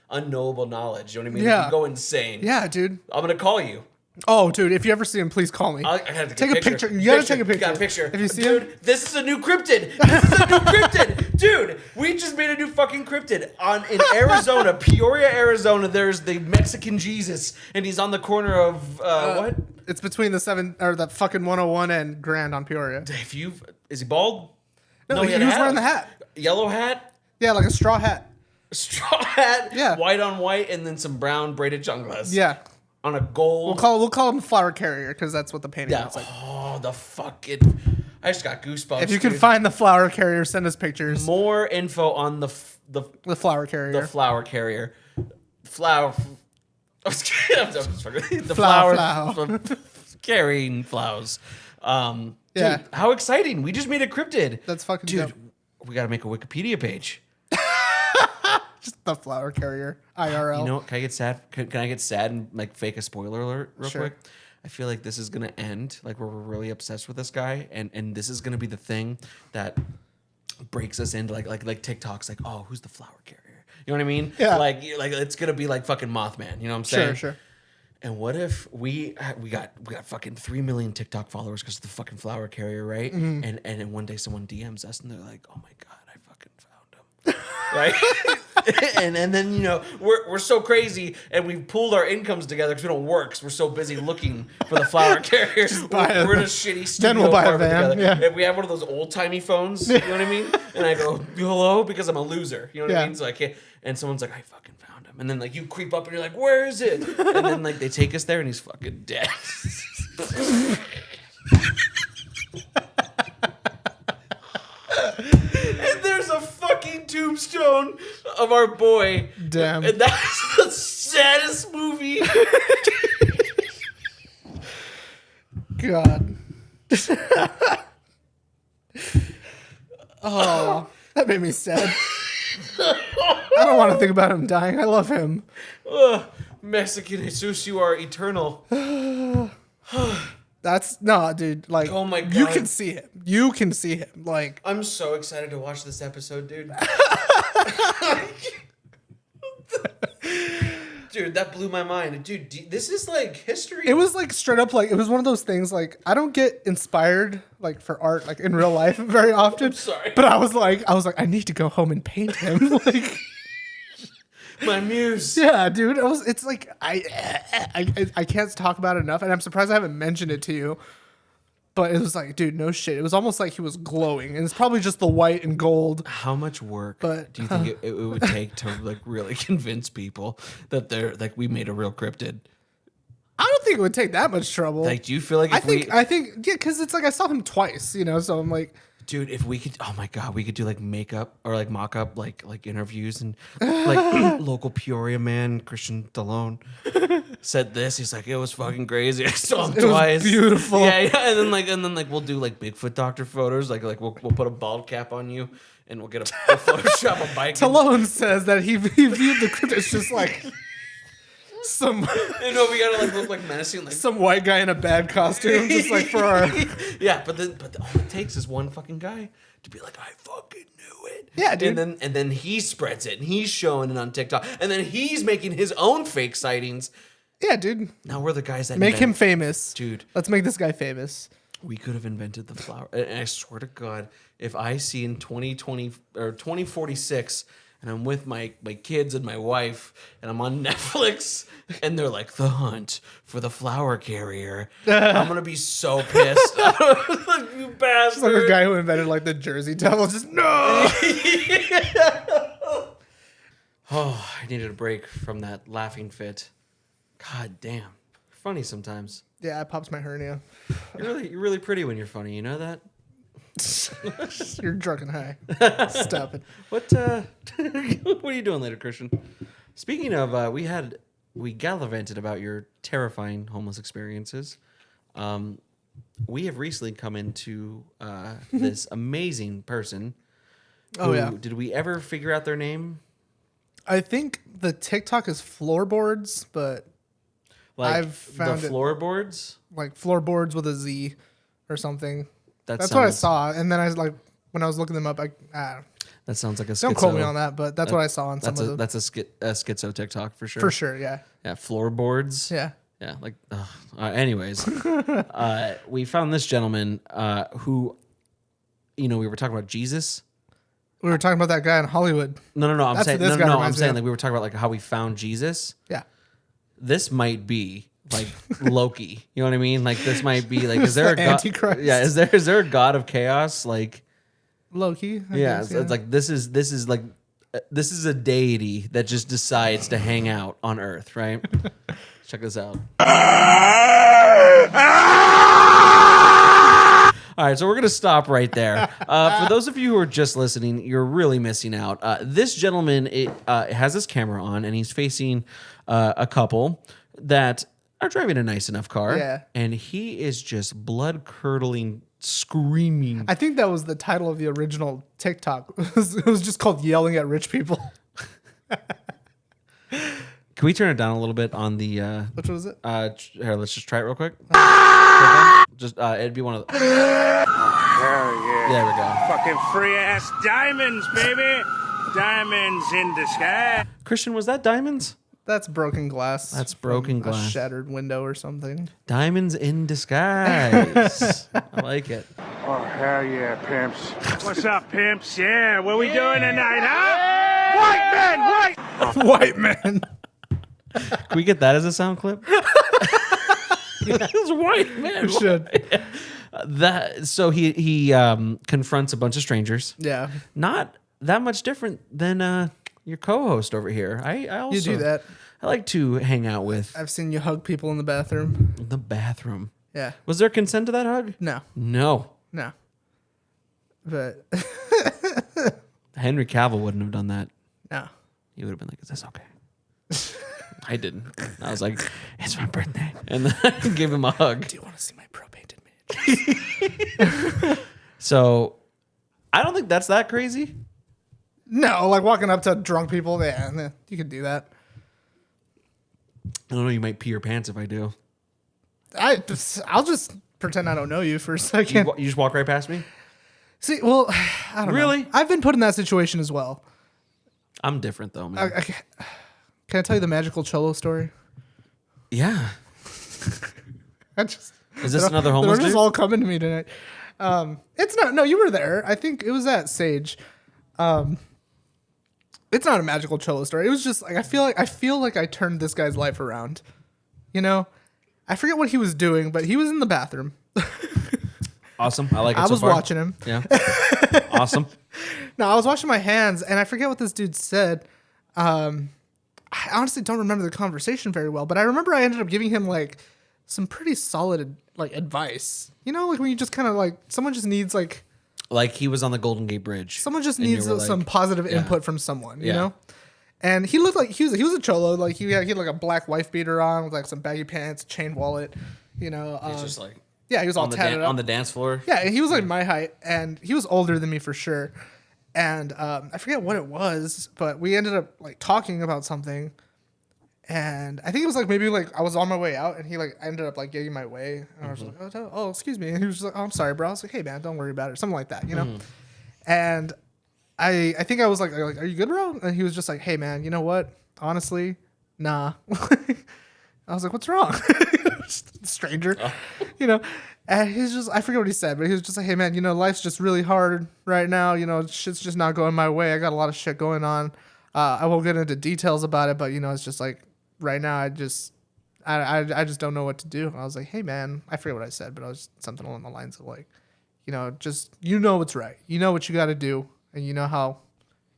unknowable knowledge. You know what I mean? Yeah. You go insane. Yeah, dude. I'm gonna call you. Oh, dude, if you ever see him, please call me. I have to Take a picture. You gotta take a picture. Got a picture. If you see dude, him- this is a new cryptid. This is a new cryptid. Dude, we just made a new fucking cryptid in Arizona, Peoria, Arizona. There's the Mexican Jesus, and he's on the corner of what? It's between the fucking 101 and Grand on Peoria. Is he bald? No, he had was a wearing the hat. Yellow hat. Yeah, like a straw hat. Straw hat, Yeah. white on white, and then some brown braided chunglas. Yeah. On a gold. We'll call him flower carrier because that's what the painting yeah. looks like. Oh, the fucking. I just got goosebumps. If you can dude. find the flower carrier, send us pictures. more info on the The flower carrier. the flower carrier. Flower. I'm just kidding. I'm just fucking- the Flower. flower. Carrying flowers. Yeah. Dude, how exciting. We just made a cryptid. That's fucking Dude, dope. we got to make a Wikipedia page. Just the flower carrier. IRL. You know, can I get sad? Can I get sad and like fake a spoiler alert real Sure. quick? I feel like this is gonna end like we're really obsessed with this guy, and this is gonna be the thing that breaks us into like TikTok's like, oh, who's the flower carrier? You know what I mean? Yeah. Like it's gonna be like fucking Mothman. You know what I'm saying? Sure. And what if we got fucking 3 million TikTok followers because of the fucking flower carrier, right? Mm-hmm. And then one day someone DMs us and they're like, oh my god, I fucking found him, right? and then you know we're so crazy and we've pooled our incomes together because we don't work because we're so busy looking for the flower carrier. We're in a shitty studio Then we'll buy a apartment van, together. yeah. And we have one of those old timey phones. You know what I mean? And I go hello because I'm a loser. You know what I Yeah. mean? So I can't. And someone's like, I fucking found him. And then like you creep up and you're like, where is it? And then like they take us there and he's fucking dead. And there's a fucking tombstone of our boy. Damn. And that's the saddest movie. God. Oh, that made me sad. I don't want to think about him dying. I love him. Ugh, Mexican Jesus, you are eternal. That's no, dude. Like, Oh my you God. can see him. You can see him. Like, I'm so excited to watch this episode, dude. Dude, that blew my mind. Dude, this is like history. it was like straight up. Like, it was one of those things. Like, I don't get inspired like for art like in real life very often. sorry. But I was like, I need to go home and paint him. Like, my muse. yeah, dude. It's like I can't talk about it enough, and I'm surprised I haven't mentioned it to you. But it was like, dude, no shit. It was almost like he was glowing, and it's probably just the white and gold. How much work But, do you think it would take to like really convince people that they're like we made a real cryptid? I don't think it would take that much trouble. Like, do you feel like if I think, yeah, because it's like I saw him twice, you know. So I'm like, Dude, if we could, oh my god, we could do like makeup or like mock up like interviews and like local Peoria man Christian Stallone said this. He's like, it was fucking crazy. I saw him It was twice. beautiful. Yeah, and then we'll do like Bigfoot doctor photos. Like we'll put a bald cap on you and we'll get a Photoshop a bike. Stallone says that he viewed the cryptid as just like some You know, we gotta like look like menacing, like some white guy in a bad costume, just like for our. yeah. But all it takes is one fucking guy to be like, I fucking knew it. Yeah, dude. And then he spreads it and he's showing it on TikTok and then he's making his own fake sightings. Yeah, dude. Now we're the guys that Make him invent- famous, dude. Let's make this guy famous. We could have invented the flower. And I swear to God, if I see in 2020 or 2046 and I'm with my kids and my wife and I'm on Netflix and they're like, the hunt for the flower carrier, I'm going to be so pissed. Like, you bastard. Like a guy who invented like the Jersey Devil. Just no. Oh, I needed a break from that laughing fit. God damn. Funny sometimes. Yeah, I popped my hernia. You're really pretty when you're funny. You know that? You're drunk and high. Stop it. What what are you doing later, Christian? Speaking of, we gallivanted about your terrifying homeless experiences. We have recently come into this amazing person. Oh, yeah. Did we ever figure out their name? I think the TikTok is floorboards, but Like I've found the it- floorboards? like floorboards with a Z or something. That That's what I sounds- saw. And then I was like, when I was looking them up, That sounds like a don't quote me on that, but that's what I saw on some of them. That's a schizo TikTok for sure. For sure, yeah. Yeah, floorboards. Yeah. Yeah, like, anyways, we found this gentleman who, we were talking about Jesus. We were talking about that guy in Hollywood. No, I'm That's saying what this guy I'm reminds me saying of. like we were talking about like how we found Jesus. Yeah. This might be like Loki. You know what I mean? Like this might be like, is there a The god? Antichrist. Yeah, is there a god of chaos? Like, Loki. I yeah, guess, it's like this is like this is a deity that just decides to hang out on Earth, right? Check this out. All right, so we're going to stop right there. For those of you who are just listening, you're really missing out. This gentleman has his camera on, and he's facing a couple that are driving a nice enough car. Yeah. And he is just blood-curdling, screaming. I think that was the title of the original TikTok. It was just called Yelling at Rich People. Can we turn it down a little bit on the... Which was it? Here, let's just try it real quick. Just it'd be one of the... Hell yeah. There we go. Fucking free ass diamonds, baby. Diamonds in the sky. Christian, was that diamonds? That's broken glass. That's broken from glass. A shattered window or something. Diamonds in disguise. I like it. Oh, hell yeah, pimps. What's up, pimps? Yeah, what we doing tonight, huh? White men, white. White man. Can we get that as a sound clip? It's white man. We should. So he confronts a bunch of strangers. Yeah. Not that much different than your co-host over here. I also You do that. I like to hang out with I've seen you hug people in the bathroom. the bathroom. Yeah. Was there consent to that hug? No. No. No. But Henry Cavill wouldn't have done that. no. He would have been like, "Is this okay?" I didn't. I was like, "It's my birthday," and then I gave him a hug. Do you want to see my pro-painted miniatures? So, I don't think that's that crazy. No, like walking up to drunk people. Yeah, you could do that. I don't know. You might pee your pants if I do. I'll just pretend I don't know you for a You, second. you just walk right past me. See, well, I don't know. Really? I've been put in that situation as well. I'm different though, man. Can I tell you the magical Cholo story? Yeah. I just, Is this another homeless They're just dude? all coming to me tonight. It's not. No, you were there. I think it was at Sage. It's not a magical Cholo story. It was just like I feel like I turned this guy's life around. You know, I forget what he was doing, but he was in the bathroom. Awesome. I like it. I so was far. watching him. Yeah. Awesome. No, I was washing my hands, and I forget what this dude said. I honestly don't remember the conversation very well, but I remember I ended up giving him like some pretty solid like advice. You know, like when you just kind of like someone just needs like Like he was on the Golden Gate Bridge. Someone just and you needs were some like, positive input from someone, you Yeah. know? And he looked like he was a cholo. Like he had like a black wife beater on with like some baggy pants, chain wallet, you know. He's just like yeah, he was all on the, tatted up. on the dance floor. Yeah, and he was like my height, and he was older than me for sure. And I forget what it was, but we ended up like talking about something. And I think it was like maybe like I was on my way out, and he like ended up like getting my way. And I was like, oh, excuse me. And he was just like, oh, I'm sorry, bro. I was like, hey, man, don't worry about it, or something like that, you know. And I think I was like, are you good, bro? And he was just like, hey, man, you know what? Honestly, nah. I was like, what's wrong? Stranger, you know. And he's just, I forget what he said, but he was just like, hey, man, you know, life's just really hard right now. You know, shit's just not going my way. I got a lot of shit going on. I won't get into details about it, but, you know, it's just like right now I just don't know what to do. And I was like, hey, man, I forget what I said, but I was something along the lines of like, you know, just, you know what's right. You know what you got to do, and you know how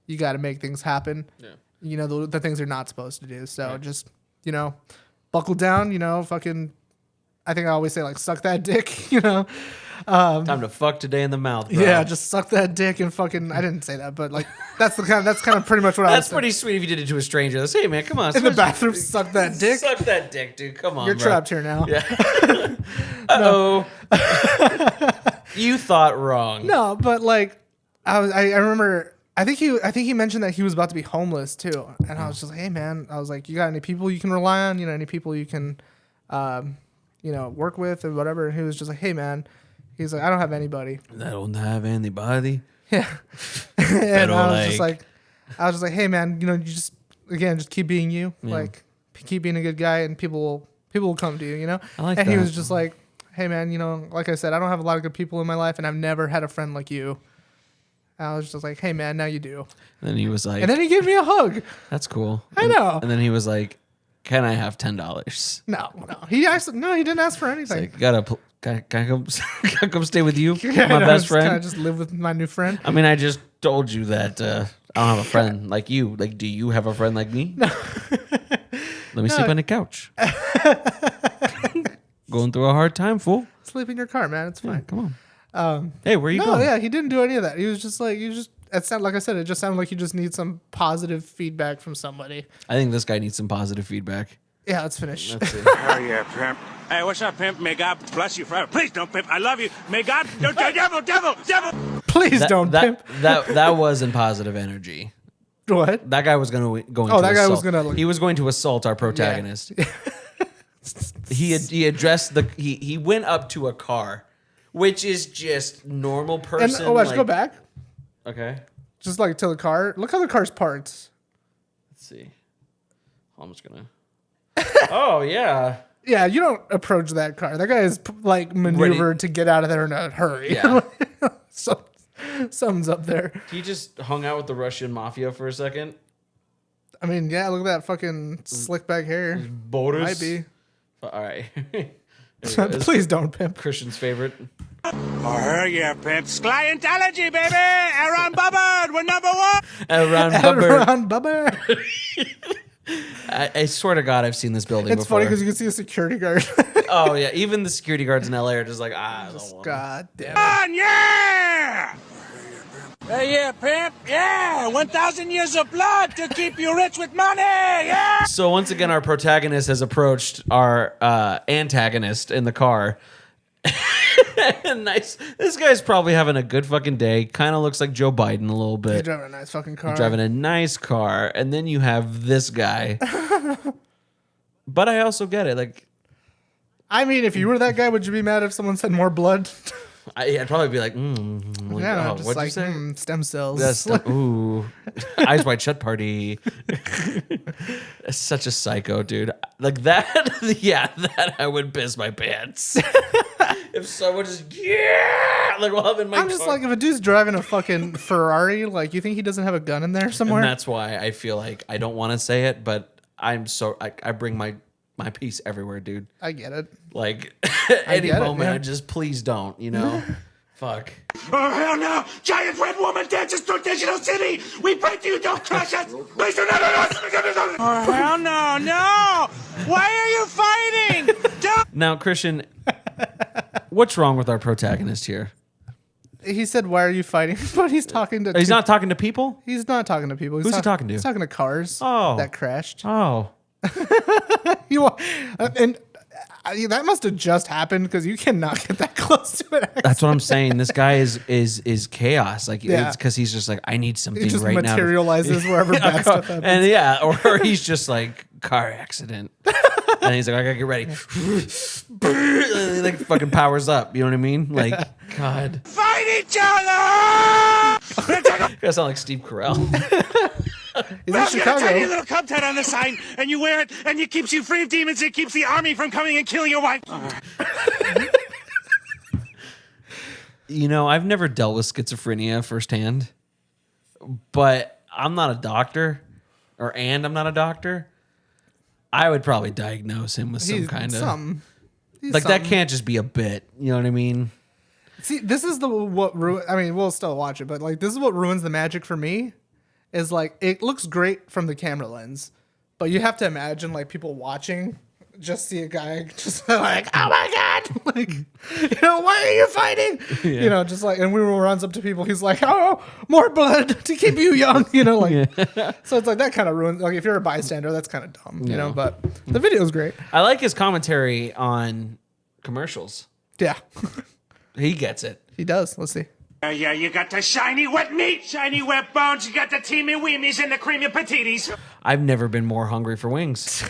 you got to make things happen. Yeah. You know, the things you're not supposed to do. So just, you know, buckle down, you know, fucking, I think I always say like suck that dick, you know. Time to fuck today in the mouth, bro. Yeah, just suck that dick and fucking. I didn't say that, but like that's kind of pretty much what I was That's pretty sweet if you did it to a stranger. Let's, hey man, come on. in the bathroom. Suck that dick. Suck that dick, dude. Come on, You're bro. trapped here now. Yeah. Uh-oh. You thought wrong. No, but like I remember. I think he mentioned that he was about to be homeless too, and I was just like, hey man, I was like, you got any people you can rely on? You know, any people you can, you know, work with or whatever. And he was just like, hey man, he's like, I don't have anybody. I don't have anybody. Yeah. And I was just like, hey man, you know, you just keep being you, like keep being a good guy, and people will come to you, you know. I like and that. he was just like, hey man, you know, like I said, I don't have a lot of good people in my life, and I've never had a friend like you. And I was just like, hey man, now you do. And then he was like, And then he gave me a hug. that's cool. I know. And then he was like, can I have $10? No. He didn't ask for anything. Like, can I come stay with you, Yeah, my I know, best Can I friend? just live with my new friend? I mean, I just told you that I don't have a friend like you. Like, do you have a friend like me? No. Let me sleep on the couch. Going through a hard time, fool. Sleep in your car, man. It's fine. Come on. Hey, where you No, going? yeah, he didn't do any of that. He was just like, it sounded like I said, it just sounded like you just need some positive feedback from somebody. I think this guy needs some positive feedback. Yeah, let's finish. Let's see. Oh, yeah, pimp. Hey, what's up, pimp? May God bless you forever. Please don't, pimp. I love you. May God... devil! Please don't pimp. That wasn't positive energy. What? That guy was going to Oh, that guy was assault. gonna, like- He was going to assault our protagonist. He addressed he went up to a car, which is just normal And person. let's go back. Okay. Just like to the car. Look how the car's parked. Let's see. I'm just gonna. Oh yeah. Yeah, you don't approach that car. That guy is like maneuvered to get out of there in a hurry. Yeah. So, something's up there. He just hung out with the Russian mafia for a second. I mean, yeah, look at that fucking slick back hair. Boris. Might be. All right. Please don't pimp. Christian's favorite. Oh, yeah, pimp. Scientology, baby! Aaron Bubbard, we're number one! Around Bubber. Ron Bubber. I swear to God, I've seen this building It's before. funny because you can see a security guard. Oh yeah, even the security guards in LA are just like, I don't want. God damn it. On, yeah! Hey, yeah, pimp. Yeah! 1,000 years of blood to keep you rich with money! Yeah! So once again, our protagonist has approached our antagonist in the car. Nice. This guy's probably having a good fucking day. Kind of looks like Joe Biden a little He's bit. driving a nice fucking car. Driving a nice car, and then you have this guy. But I also get it. Like, I mean, if you were that guy, would you be mad if someone said more blood? I'd probably be like, like, Yeah, oh, just what'd like you say? stem cells. That's ooh, eyes wide shut party. That's such a psycho, dude. Like that, yeah, that I would piss my pants. If someone just like while I'm in my I'm just car. like, if a dude's driving a fucking Ferrari, like, you think he doesn't have a gun in there somewhere? And that's why I feel like I don't want to say it, but I bring my piece everywhere, dude. I get it. Like any get it, moment, man. I just please don't, you know. Fuck. Oh, hell no! Giant red woman dances through Digital City! We pray to you, don't crush us! Please do not! Oh, hell no, no! Why are you fighting? Don't... Now, Christian, what's wrong with our protagonist here? he said, "Why are you fighting?" But he's talking to. He's not talking to people? He's not talking to people. Who's he talking to? He's talking to cars. Oh. That crashed. Oh. That must have just happened because you cannot get that close to it. That's what I'm saying. This guy is chaos. Like Yeah. it's because he's just like, I need something It just right now. materializes wherever bad stuff happens. And yeah, or he's just like car accident. And he's like, I gotta get ready. Like fucking powers up. You know what I mean? Like, God. Fight each other! You guys sound like Steve Carell. He's in Well, you got a tiny Chicago. little cub tat on the sign, and you wear it, and it keeps you free of demons. It keeps the army from coming and killing your wife. You know, I've never dealt with schizophrenia firsthand, but I'm not a doctor, and I'm not a doctor. I would probably diagnose him with some kind of something. He's like something. that can't just be a bit. You know what I mean? See, this is I mean, we'll still watch it, but like this is what ruins the magic for me. Is like it looks great from the camera lens, but you have to imagine like people watching just see a guy just like, oh my god, like, you know, why are you fighting? Yeah. You know, just like, and we runs up to people, he's like, oh, more blood to keep you young, you know, like, so it's like that kind of ruins. Like if you're a bystander, that's kind of dumb, you know. But the video's great. I like his commentary on commercials. Yeah, He gets it. he does. Let's see. Yeah, you got the shiny wet meat, shiny wet bones, you got the teamy weemies and the creamy pataties. I've never been more hungry for wings.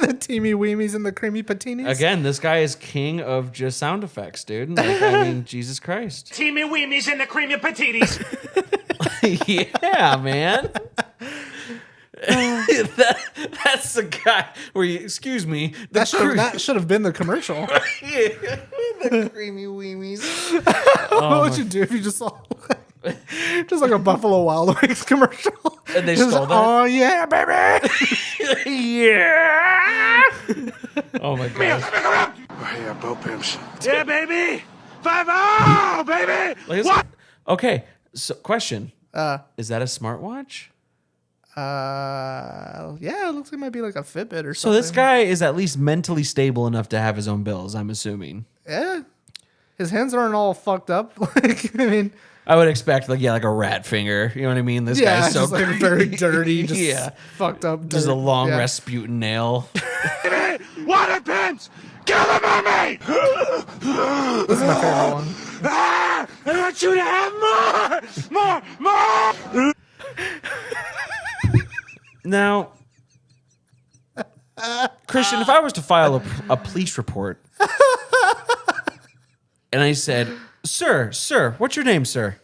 The teamy weemies and the creamy patinis. Again, this guy is king of just sound effects, dude. Like, I mean, Jesus Christ. Teamy weemies and the creamy pataties. Yeah, man. That's the guy where you, excuse me, That should have been the commercial. the creamy weemies. What would you do if you just saw just like a Buffalo Wild Wings commercial? And they Just, stole that? oh yeah, baby. Yeah. Oh my gosh. Yeah, Bo Pimps. Yeah, baby. 5-0, baby. Like, What? okay, so question. Is that a smartwatch? Yeah, it looks like it might be like a Fitbit or So something. this guy is at least mentally stable enough to have his own bills, I'm assuming. Yeah. His hands aren't all fucked up. Like, I mean, I would expect like a rat finger. You know what I mean? This yeah, guy's so just like very dirty, just yeah, fucked up. just a dirt. long Yeah. Rasputin nail. Water pimps. Kill them on me. This is my favorite one. Ah, I want you to have more. Now, Christian, if I was to file a police report, and I said, "Sir, what's your name, sir?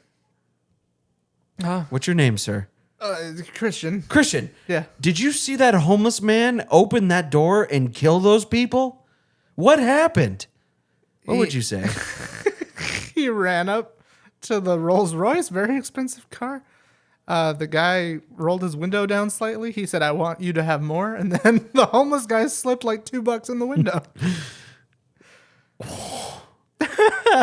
What's your name, sir?" Christian. Christian. Yeah. Did you see that homeless man open that door and kill those people? What happened? What would you say? He ran up to the Rolls Royce, very expensive car. The guy rolled his window down slightly. He said, "I want you to have more." And then the homeless guy slipped like $2 in the window.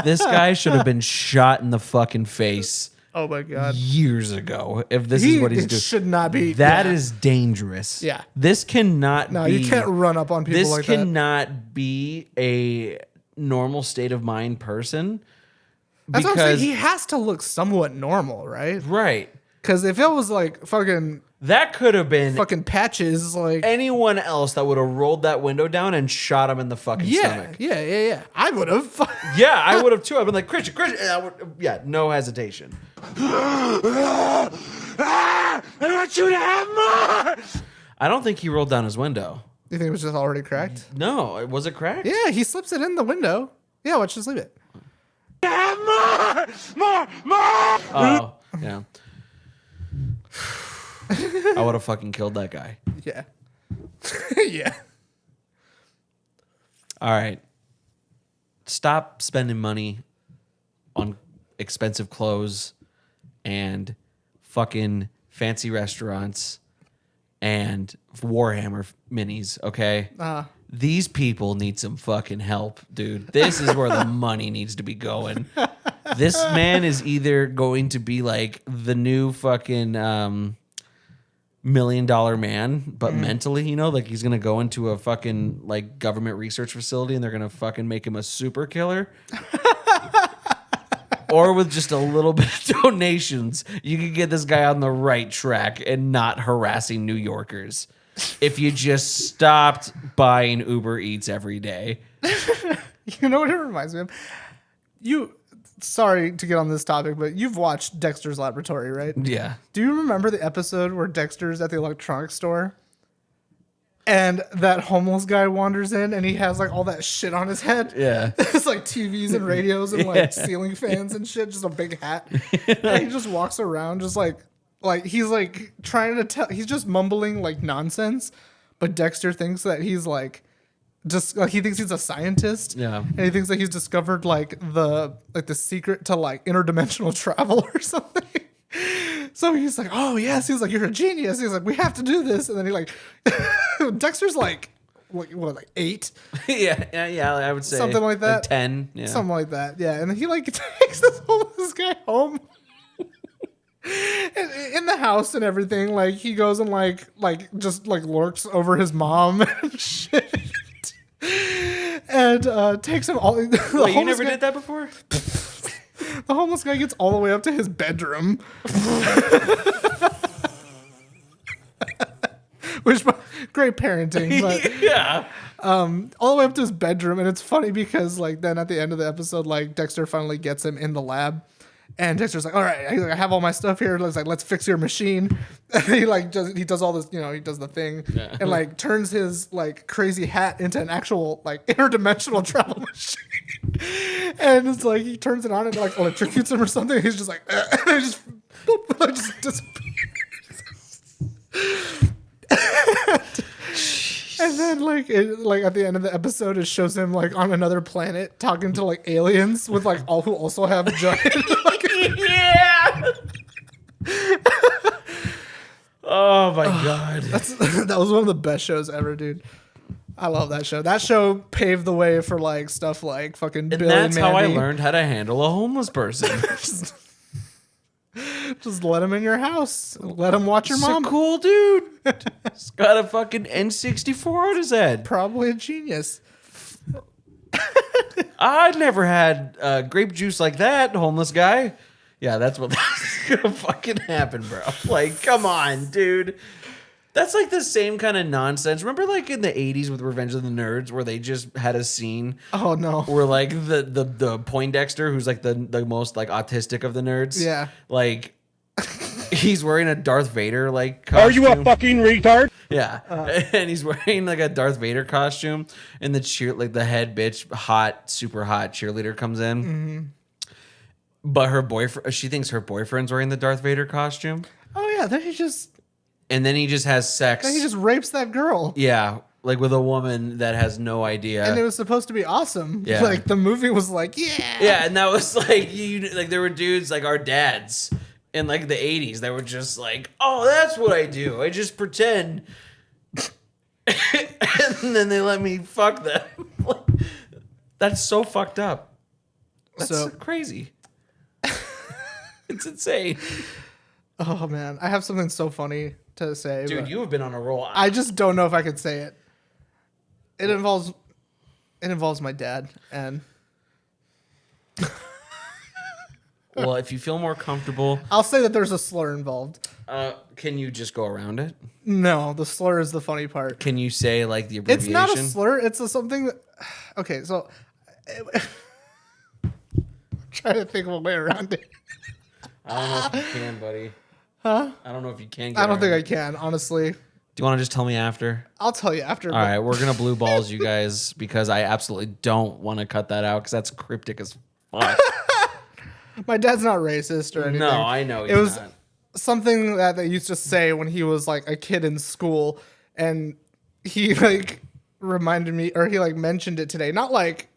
This guy should have been shot in the fucking face Oh my God. years ago. If this is what he's It doing, should not be. that yeah. is dangerous. Yeah. This cannot No, be. you can't run up on people This like that. cannot be a normal state of mind person. That's what I'm saying. Because He has to look somewhat normal, right? right, Because if it was like fucking that could have been patches, like anyone else that would have rolled that window down and shot him in the fucking stomach. yeah. I would have. Yeah, I would have too. I've been like, Christian, and I would, yeah, no hesitation. Ah, I want you to have more. I don't think he rolled down his window. You think it was just already cracked? No, was it cracked? Yeah, he slips it in the window. Yeah, let's just leave it. Have more. Oh, yeah. I would have fucking killed that guy. Yeah. Yeah. All right. Stop spending money on expensive clothes and fucking fancy restaurants and Warhammer minis, okay? These people need some fucking help, dude. This is where the money needs to be going. This man is either going to be like the new fucking $1 million man, but mentally, you know, like he's gonna go into a fucking like government research facility and they're gonna fucking make him a super killer. or with just a little bit of donations, you could get this guy on the right track and not harassing New Yorkers. If you just stopped buying Uber Eats every day. You know what it reminds me of? Sorry to get on this topic, but you've watched Dexter's Laboratory, right? Yeah. Do you remember the episode where Dexter's at the electronics store and that homeless guy wanders in and he has like all that shit on his head? Yeah. It's like TVs and radios and like ceiling fans and shit, just a big hat. And he just walks around just like he's like trying to tell, he's just mumbling like nonsense, but Dexter thinks that he's like, just like he thinks he's a scientist, and he thinks that he's discovered like the secret to like interdimensional travel or something. So he's like, oh yes, he's like, you're a genius. He's like, we have to do this, and then he like, Dexter's like 8? yeah, I would say Something like that. 10, yeah, something like that. Yeah, and then he like takes this guy home. In the house and everything, like he goes and like just like lurks over his mom and shit. And takes him all. Wait, you never did that before? The homeless guy gets all the way up to his bedroom. Which, great parenting, but yeah. all the way up to his bedroom. And it's funny because like then at the end of the episode, like Dexter finally gets him in the lab. And Dexter's like, all right, I have all my stuff here. Let's fix your machine. And he does all this, he does the thing and like turns his like crazy hat into an actual like interdimensional travel machine. And it's like he turns it on and like electrocutes him or something. He's just like, and it just, boop, it just disappears. And then like at the end of the episode, it shows him like on another planet talking to like aliens with like all who also have giant. Yeah. Oh my god. That was one of the best shows ever, dude. I love that show. That show paved the way for like stuff like fucking And Billy that's how I Mandy. learned how to handle a homeless person. Just let him in your house. Let him watch your He's mom. a cool dude. He's got a fucking N64 on his head. Probably a genius. I never had grape juice like that, homeless guy. Yeah, that's what's gonna fucking happen, bro. Like, come on, dude. That's like the same kind of nonsense. Remember, like in the '80s with Revenge of the Nerds, where they just had a scene. Oh no. Where like the Poindexter, who's like the most like autistic of the nerds. Yeah. Like he's wearing a Darth Vader like costume. Are you a fucking retard? Yeah, and he's wearing like a Darth Vader costume, and the head bitch, super hot cheerleader comes in. Mm-hmm. But her boyfriend, she thinks her boyfriend's wearing the Darth Vader costume. Oh yeah, then he just has sex. Then he just rapes that girl. Yeah, like with a woman that has no idea. And it was supposed to be awesome. Yeah. Like the movie was like, yeah. Yeah, and that was like there were dudes like our dads in like the 80s that were just like, oh, that's what I do. I just pretend. And then they let me fuck them. That's so fucked up. That's So- crazy. It's insane. Oh man, I have something so funny to say. Dude, but you have been on a roll. I just don't know if I could say it. It involves my dad, and Well, if you feel more comfortable, I'll say that there's a slur involved. can you just go around it? No, the slur is the funny part. Can you say like the It's abbreviation? not a slur. It's something that. Okay, so trying to think of a way around it. I don't know if you can, buddy. Huh? I don't know if you can. I don't think I can, honestly. Do you want to just tell me after? I'll tell you after. All right, we're gonna blue balls you guys because I absolutely don't want to cut that out because that's cryptic as fuck. My dad's not racist or anything. No, I know he's it was not. something that they used to say when he was like a kid in school, and he like reminded me, or he like mentioned it today. Not like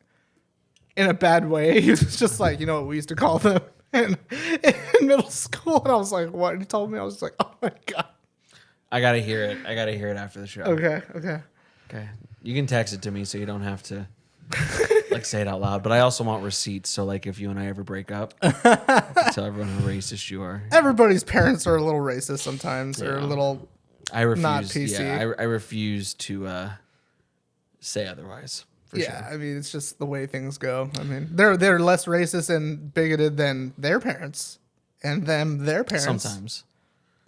in a bad way. He was just like, you know what we used to call them in middle school, and I was like, what? And he told me, I was like, oh my god. I gotta hear it. I gotta hear it after the show. Okay. Okay. You can text it to me so you don't have to like say it out loud. But I also want receipts. So like if you and I ever break up, I can tell everyone how racist you are. Everybody's parents are a little racist sometimes, or a little. I refuse. Not PC. Yeah, I refuse to say otherwise. Yeah, I mean, it's just the way things go. I mean, they're less racist and bigoted than their parents, and their parents.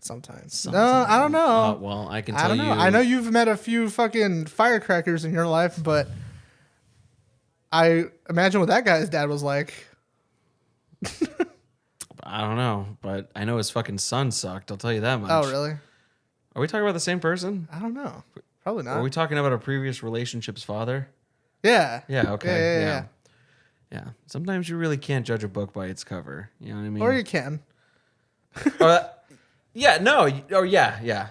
Sometimes. No, I don't know. Well, I can I tell don't you. know. I know you've met a few fucking firecrackers in your life, but I imagine what that guy's dad was like. I don't know, but I know his fucking son sucked. I'll tell you that much. Oh, really? Are we talking about the same person? I don't know. Probably not. Are we talking about a previous relationship's father? Yeah. Yeah. Okay. Yeah. Yeah. Sometimes you really can't judge a book by its cover. You know what I mean? Or you can. Yeah. No. Oh, yeah. Yeah.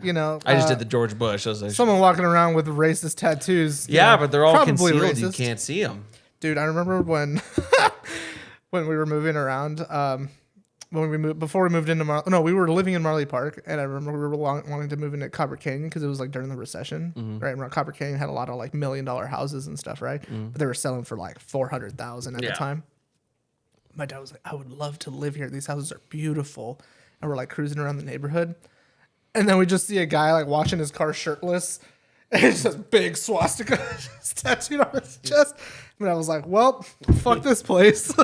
You know, I just did the George Bush. I was like, someone walking around with racist tattoos. you yeah, know, but they're all probably concealed. You racist. can't see them. Dude, I remember when when we were moving around. When we moved before we moved into we were living in Marley Park, and I remember we were wanting to move into Copper Canyon because it was like during the recession, right? And Copper Canyon had a lot of like $1 million houses and stuff, right? But they were selling for like 400,000 at the time. My dad was like, "I would love to live here. These houses are beautiful," and we're like cruising around the neighborhood, and then we just see a guy like washing his car shirtless, and it's just big swastika tattooed on his chest. And I was like, "Well, fuck this place."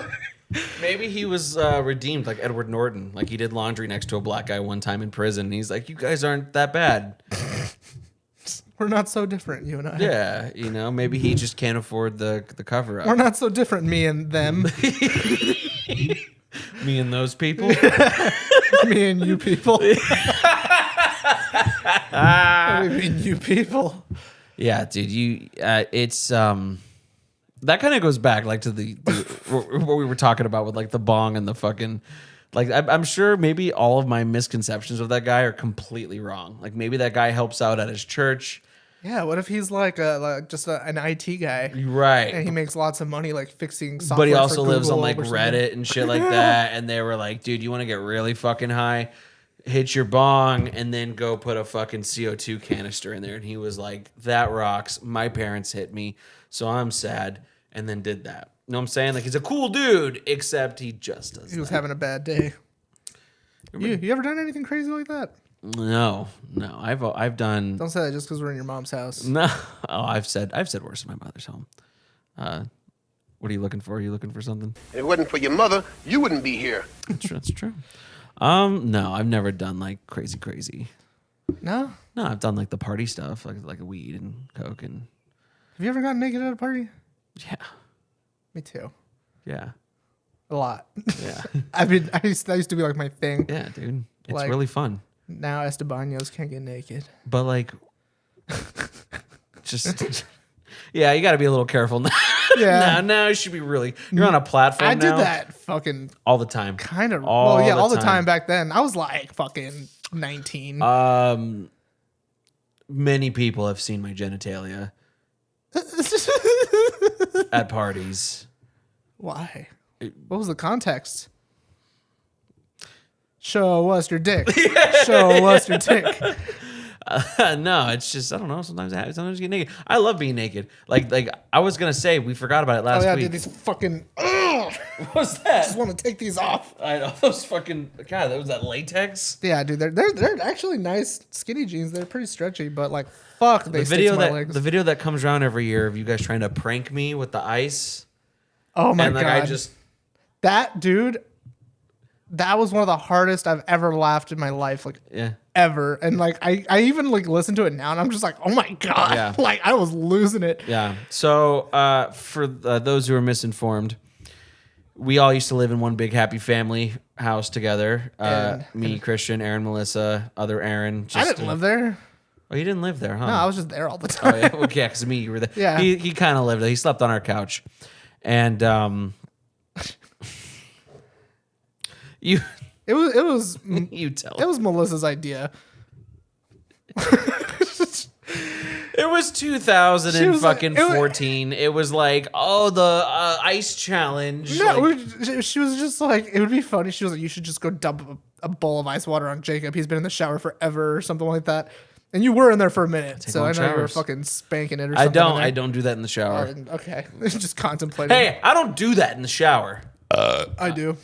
Maybe he was redeemed like Edward Norton. Like he did laundry next to a black guy one time in prison. And he's like, you guys aren't that bad. We're not so different, you and I. Yeah. You know, maybe he just can't afford the cover up. We're not so different, me and them. Me and those people. Me and you people. What do you mean, you people? Yeah, dude. It's that kind of goes back like to the what we were talking about with like the bong and the fucking like I'm sure maybe all of my misconceptions of that guy are completely wrong. Like maybe that guy helps out at his church. Yeah, what if he's like just an IT guy, Right? and he makes lots of money like fixing software. But he also for lives on Google like or something. Reddit and shit like that. And they were like, dude, you want to get really fucking high? Hit your bong and then go put a fucking CO2 canister in there. And he was like, that rocks. My parents hit me, so I'm sad. And then did that. You know what I'm saying? Like he's a cool dude, except he just does. He was having a bad day. You ever done anything crazy like that? No. I've done. Don't say that just because we're in your mom's house. No. Oh, I've said worse in my mother's home. What are you looking for? Are you looking for something? If it wasn't for your mother, you wouldn't be here. That's true. No, I've never done like crazy. No? No, I've done like the party stuff, like weed and coke and. Have you ever gotten naked at a party? Yeah. Me too. Yeah. A lot. Yeah. I mean, that used to be like my thing. Yeah, dude. It's Like- really fun. Now Estebanos can't get naked. But like, just yeah, you got to be a little careful now. Yeah. now you should be really. You're on a platform. I did now that fucking all the time. kind of. All Well, yeah, the all the time. time back then. I was like fucking 19. Many people have seen my genitalia at parties. Why? What was the context? Show us your dick. Show us your dick. No, it's just I don't know. Sometimes you get naked. I love being naked. Like I was gonna say we forgot about it last Oh yeah, week. dude, these fucking. Ugh, What was that? I just want to take these off. I know those fucking God. That was that latex. Yeah, dude, they're actually nice skinny jeans. They're pretty stretchy, but like fuck, they The stick video to my that legs. the video that comes around every year of you guys trying to prank me with the ice. Oh my And like god, I just that dude. That was one of the hardest I've ever laughed in my life, like yeah. ever. And like I even like listen to it now, and I'm just like, oh my god, Yeah. like I was losing it. Yeah. So for those who are misinformed, we all used to live in one big happy family house together. Me, Christian, Aaron, Melissa, other Aaron. I didn't live there. Oh, you didn't live there, huh? No, I was just there all the Oh time. yeah, well, yeah, because me, you were there. Yeah. He kind of lived there. He slept on our couch, and you It was you tell. it was Melissa's idea. It was 2000 She and was like- fucking it was- 14. It was like, oh, the ice challenge. No, Like, she was just like, it would be funny. She was like, you should just go dump a bowl of ice water on Jacob. He's been in the shower forever or something like that. And you were in there for a minute, so I long know you were showers. fucking spanking it or I something. in there. I don't do that in the shower. Oh, okay, just contemplating. Hey, I don't do that in the shower. I do.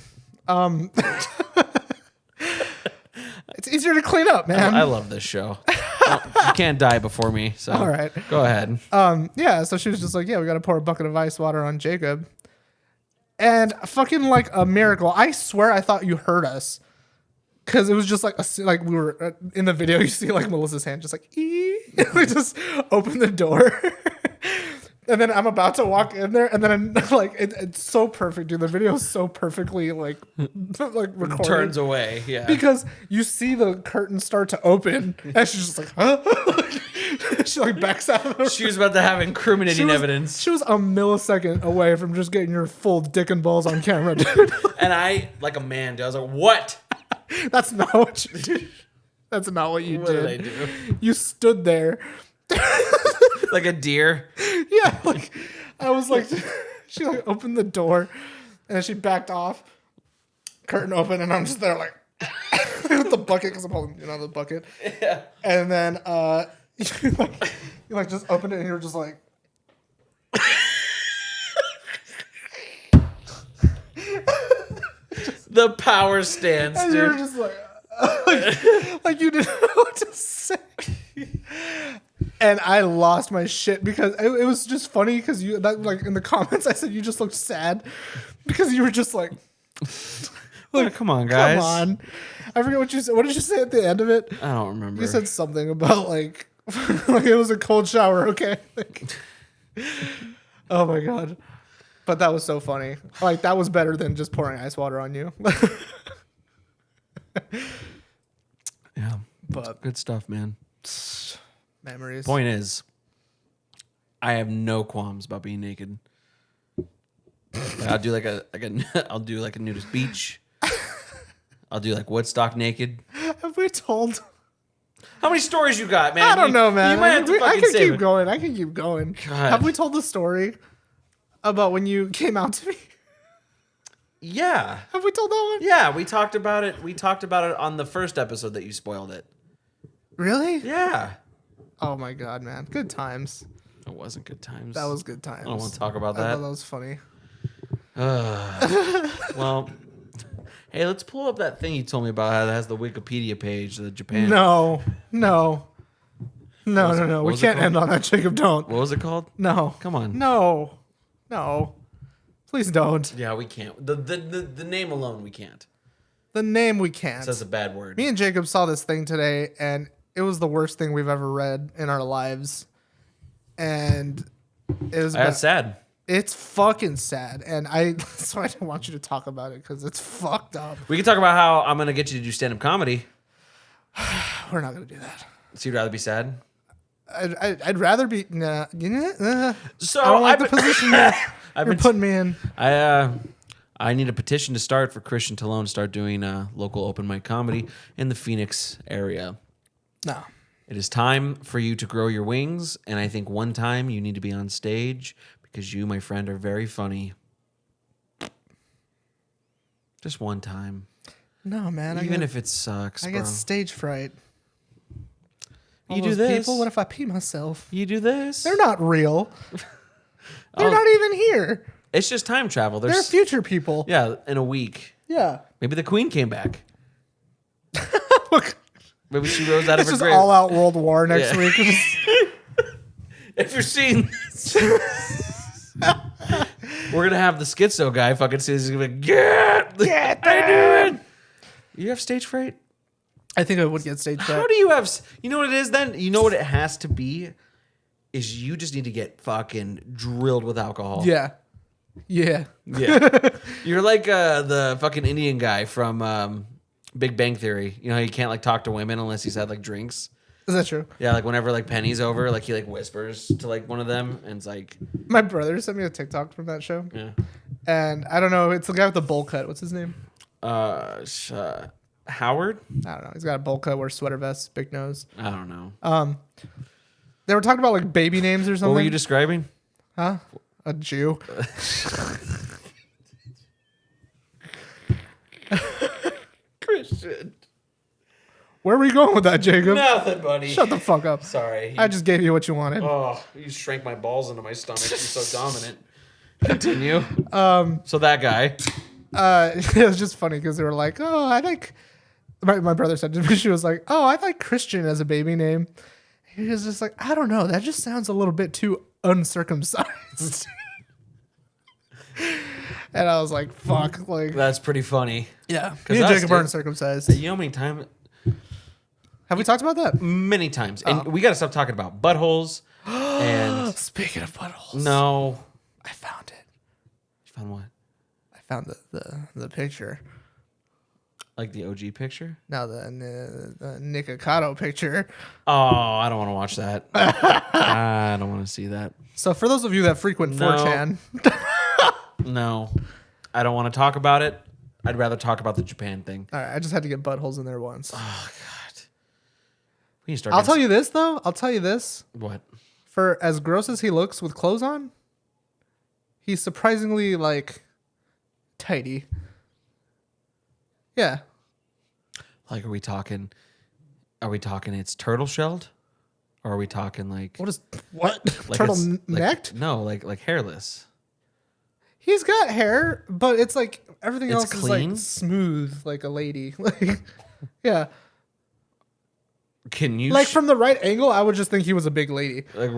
It's easier to clean up, man. I love this show. You can't die before me. So All right. go ahead. Yeah, so she was just like, yeah, we got to pour a bucket of ice water on Jacob. And fucking like a miracle. I swear I thought you heard us. Because it was just like, like we were in the video, you see like Melissa's hand just like, we just open the door. And then I'm about to walk in there, and then I'm like, it's so perfect, dude. The video is so perfectly like recorded. Turns away, yeah. Because you see the curtain start to open, and she's just like, huh? She like backs out of the She was about to have incriminating evidence. She was a millisecond away from just getting your full dick and balls on camera, dude. And I, like a man, dude, I was like, what? That's not what you did. That's not what you What did I do? You stood there. Like a deer? Yeah, like I was like, she like opened the door and then she backed off, curtain open, and I'm just there like with the bucket because I'm holding the bucket. Yeah. And then you just opened it and you're just like, The power stance, and dude. you're just like like you didn't know what to say. And I lost my shit because it was just funny because like in the comments I said you just looked sad because you were just like, Come on, guys. come on. I forget what you said. What did you say at the end of it? I don't remember. You said something about like like it was a cold shower, okay? Like, oh my god. But that was so funny. Like that was better than just pouring ice water on you. Yeah. But Good stuff, man. memories. Point is, I have no qualms about being naked. I'll do like I'll do like a nudist beach. I'll do like Woodstock naked. Have we told? How many stories you got, man? I don't know, man. You might have to I fucking can save keep it. going. I can keep going. God. Have we told the story about when you came out to me? Yeah. Have we told that one? Yeah, we talked about it. We talked about it on the first episode that you spoiled it. Really? Yeah. Oh my god, man. Good times. It wasn't good times. That was good times. I don't want to talk about I that. thought that was funny. Well, hey, let's pull up that thing you told me about how that has the Wikipedia page, the Japan. No. We was it can't called? end on that, Jacob. Don't. What was it called? No. Come on. No. Please don't. Yeah, we can't. The name alone, we can't. The name we can't. That's a bad word. Me and Jacob saw this thing today, and it was the worst thing we've ever read in our lives. And it was That's sad. It's fucking sad. And that's why I didn't want you to talk about it, because it's fucked up. We can talk about how I'm going to get you to do stand-up comedy. We're not going to do that. So you'd rather be sad? I'd rather be... Nah, So I don't like I've the been- position you're I've been putting me in. I need a petition to start for Christian Talone to start doing local open mic comedy in the Phoenix area. No. It is time for you to grow your wings, and I think one time you need to be on stage because you, my friend, are very funny. Just one time. No, man. Even if it sucks, I bro. get stage fright. All You do those this. People, what if I pee myself? You do this. They're not real. They're not even here. It's just time travel. They're future people. Yeah, in a week. Yeah. Maybe the Queen came back. Maybe she rose out of It's her just grave. all out World War next Yeah. week. If you're seeing this, we're gonna have the schizo guy fucking say he's gonna be like, get doing. You have stage fright? I think I would get stage fright. How do you have? You know what it is then? You know what it has to be? Is you just need to get fucking drilled with alcohol. Yeah. Yeah. You're like the fucking Indian guy from Big Bang Theory. You know how you can't like talk to women unless he's had like drinks? Is that true? Yeah, like whenever like Penny's over, like he like whispers to like one of them and it's like My brother sent me a TikTok from that show. Yeah. And I don't know, it's the guy with the bowl cut. What's his name? Howard? I don't know. He's got a bowl cut, wears sweater vests, big nose. I don't know. They were talking about like baby names or something. What were you describing? Huh? A Jew. Christian. Where were you going with that, Jacob? Nothing, buddy. Shut the fuck up. Sorry. I just gave you what you wanted. Oh, you shrank my balls into my stomach. You're so dominant. Continue. So that guy. It was just funny because they were like, oh, I like... My brother said to me, she was like, oh, I like Christian as a baby name. He was just like, I don't know. That just sounds a little bit too uncircumcised. And I was like, fuck. Like, That's pretty funny. yeah. Me and us, Jacob are dude. uncircumcised. You know how many times? Have we talked about that? Many times. And we got to stop talking about buttholes. And Speaking of buttholes. no. I found it. You found what? I found the picture. Like the OG picture? No, the Nikocado picture. Oh, I don't want to watch that. I don't want to see that. So for those of you that frequent No. 4chan, No. I don't want to talk about it. I'd rather talk about the Japan thing. all right, I just had to get buttholes in there once. Oh, God. We need to start I'll getting tell you this though. I'll tell you this. What? For as gross as he looks with clothes on, he's surprisingly like tidy. Yeah. Like, are we talking it's turtle shelled? Or are we talking like What? like Turtle it's- necked? No, like hairless. He's got hair, but it's like everything It's else is clean? like smooth, like a lady. Like, yeah. Can you Like from the right angle, I would just think he was a big lady. like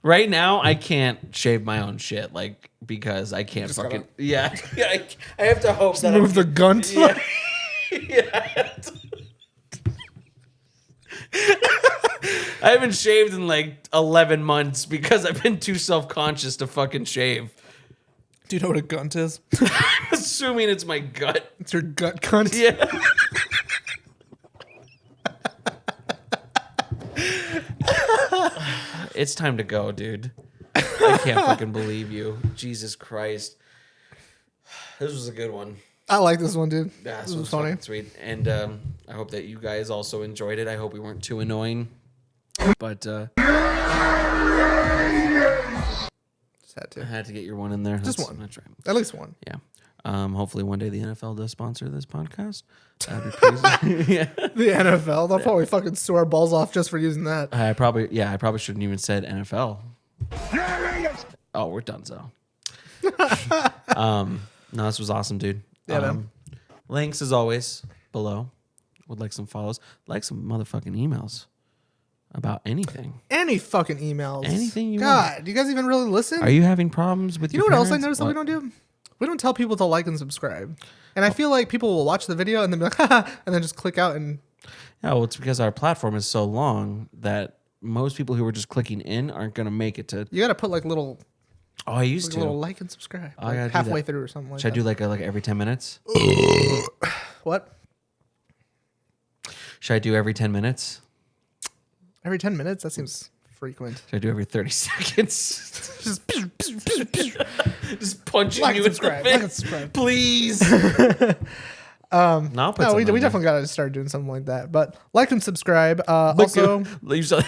right now I can't shave my own shit, like, because I can't Just fucking gotta- yeah. I have to hope that Move the gun. Yeah. Yeah. I haven't shaved in like 11 months because I've been too self-conscious to fucking shave. Do you know what a gunt is? Assuming it's my gut. It's your gut cunt. Yeah. It's time to go, dude. I can't fucking believe you. Jesus Christ. This was a good one. I like this one, dude. Yeah, This was funny. fucking sweet. And I hope that you guys also enjoyed it. I hope we weren't too annoying. But Just had I to. had to get your one in there. Just That's- one. That's right. At least one. Yeah. Hopefully one day the NFL does sponsor this podcast. That'd be crazy. Yeah. The NFL, they'll probably fucking sue our balls off just for using that. I probably shouldn't even said NFL. Oh, we're done so. No, this was awesome, dude. Yeah, man. Links as always below. Would like some follows. Like some motherfucking emails about anything. Any fucking emails. Anything you God, want. do you guys even really listen? Are you having problems with You know your what else I parents? noticed that we What? don't do? We don't tell people to like and subscribe. And I feel like people will watch the video and then be like, haha, and then just click out and Yeah, well, it's because our platform is so long that most people who are just clicking in aren't going to make it to. you got to put like little, Oh, I used like to. a little like and subscribe. I Like gotta do halfway that. through or something like Should I that. do like every 10 minutes? What? Should I do every 10 minutes? Every 10 minutes? That seems frequent. Should I do every 30 seconds? Just Just punching like you and in the subscribe. face. Like and subscribe. Please. No, I'll put No, we something on there. definitely got to start doing something like that. But like and subscribe. Also, you said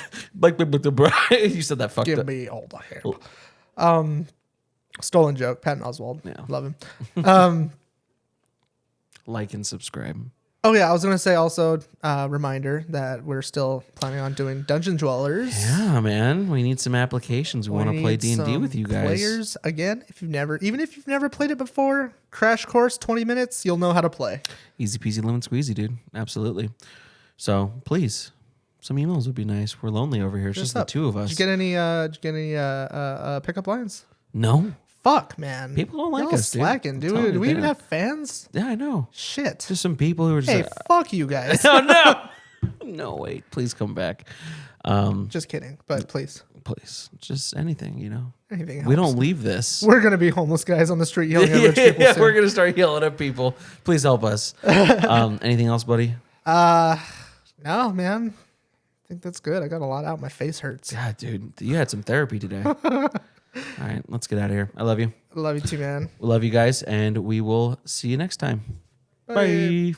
you said that fucked give up. me all the hair. Stolen joke. Patton Oswalt. Yeah. Love him. Like and subscribe. Oh yeah, I was gonna say also reminder that we're still planning on doing Dungeon Dwellers. Yeah, man. We need some applications. We want to play need D&D some with you guys. Players again. Even if you've never played it before, crash course 20 minutes, you'll know how to play. Easy peasy lemon squeezy, dude. Absolutely. So please, some emails would be nice. We're lonely over here. It's just the two of us. Did you get any pickup lines? No. Fuck, man. People don't like Y'all us, dude. slacking, I'm dude. telling you, Do we they even don't. have fans? Yeah, I know. Shit. Just some people who are just Hey, like, fuck you guys. oh no. No, wait. Please come back. Just kidding, but please. Please. Just anything, Anything else. We don't leave this. We're gonna be homeless guys on the street yelling at rich people. Yeah, soon. we're gonna start yelling at people. Please help us. Anything else, buddy? No, man. I think that's good. I got a lot out. My face hurts. God, dude, you had some therapy today. All right, let's get out of here. I love you. I love you too, man. We love you guys, and we will see you next time. Bye.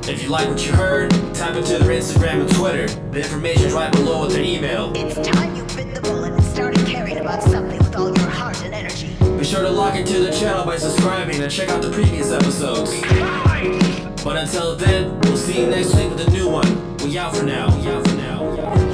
If you like what you heard, type into their Instagram and Twitter. The information's right below with their email. It's time you bit the bullet and started caring about something with all your heart and energy. Be sure to log into the channel by subscribing and check out the previous episodes. But until then, we'll see you next week with a new one. We out for now.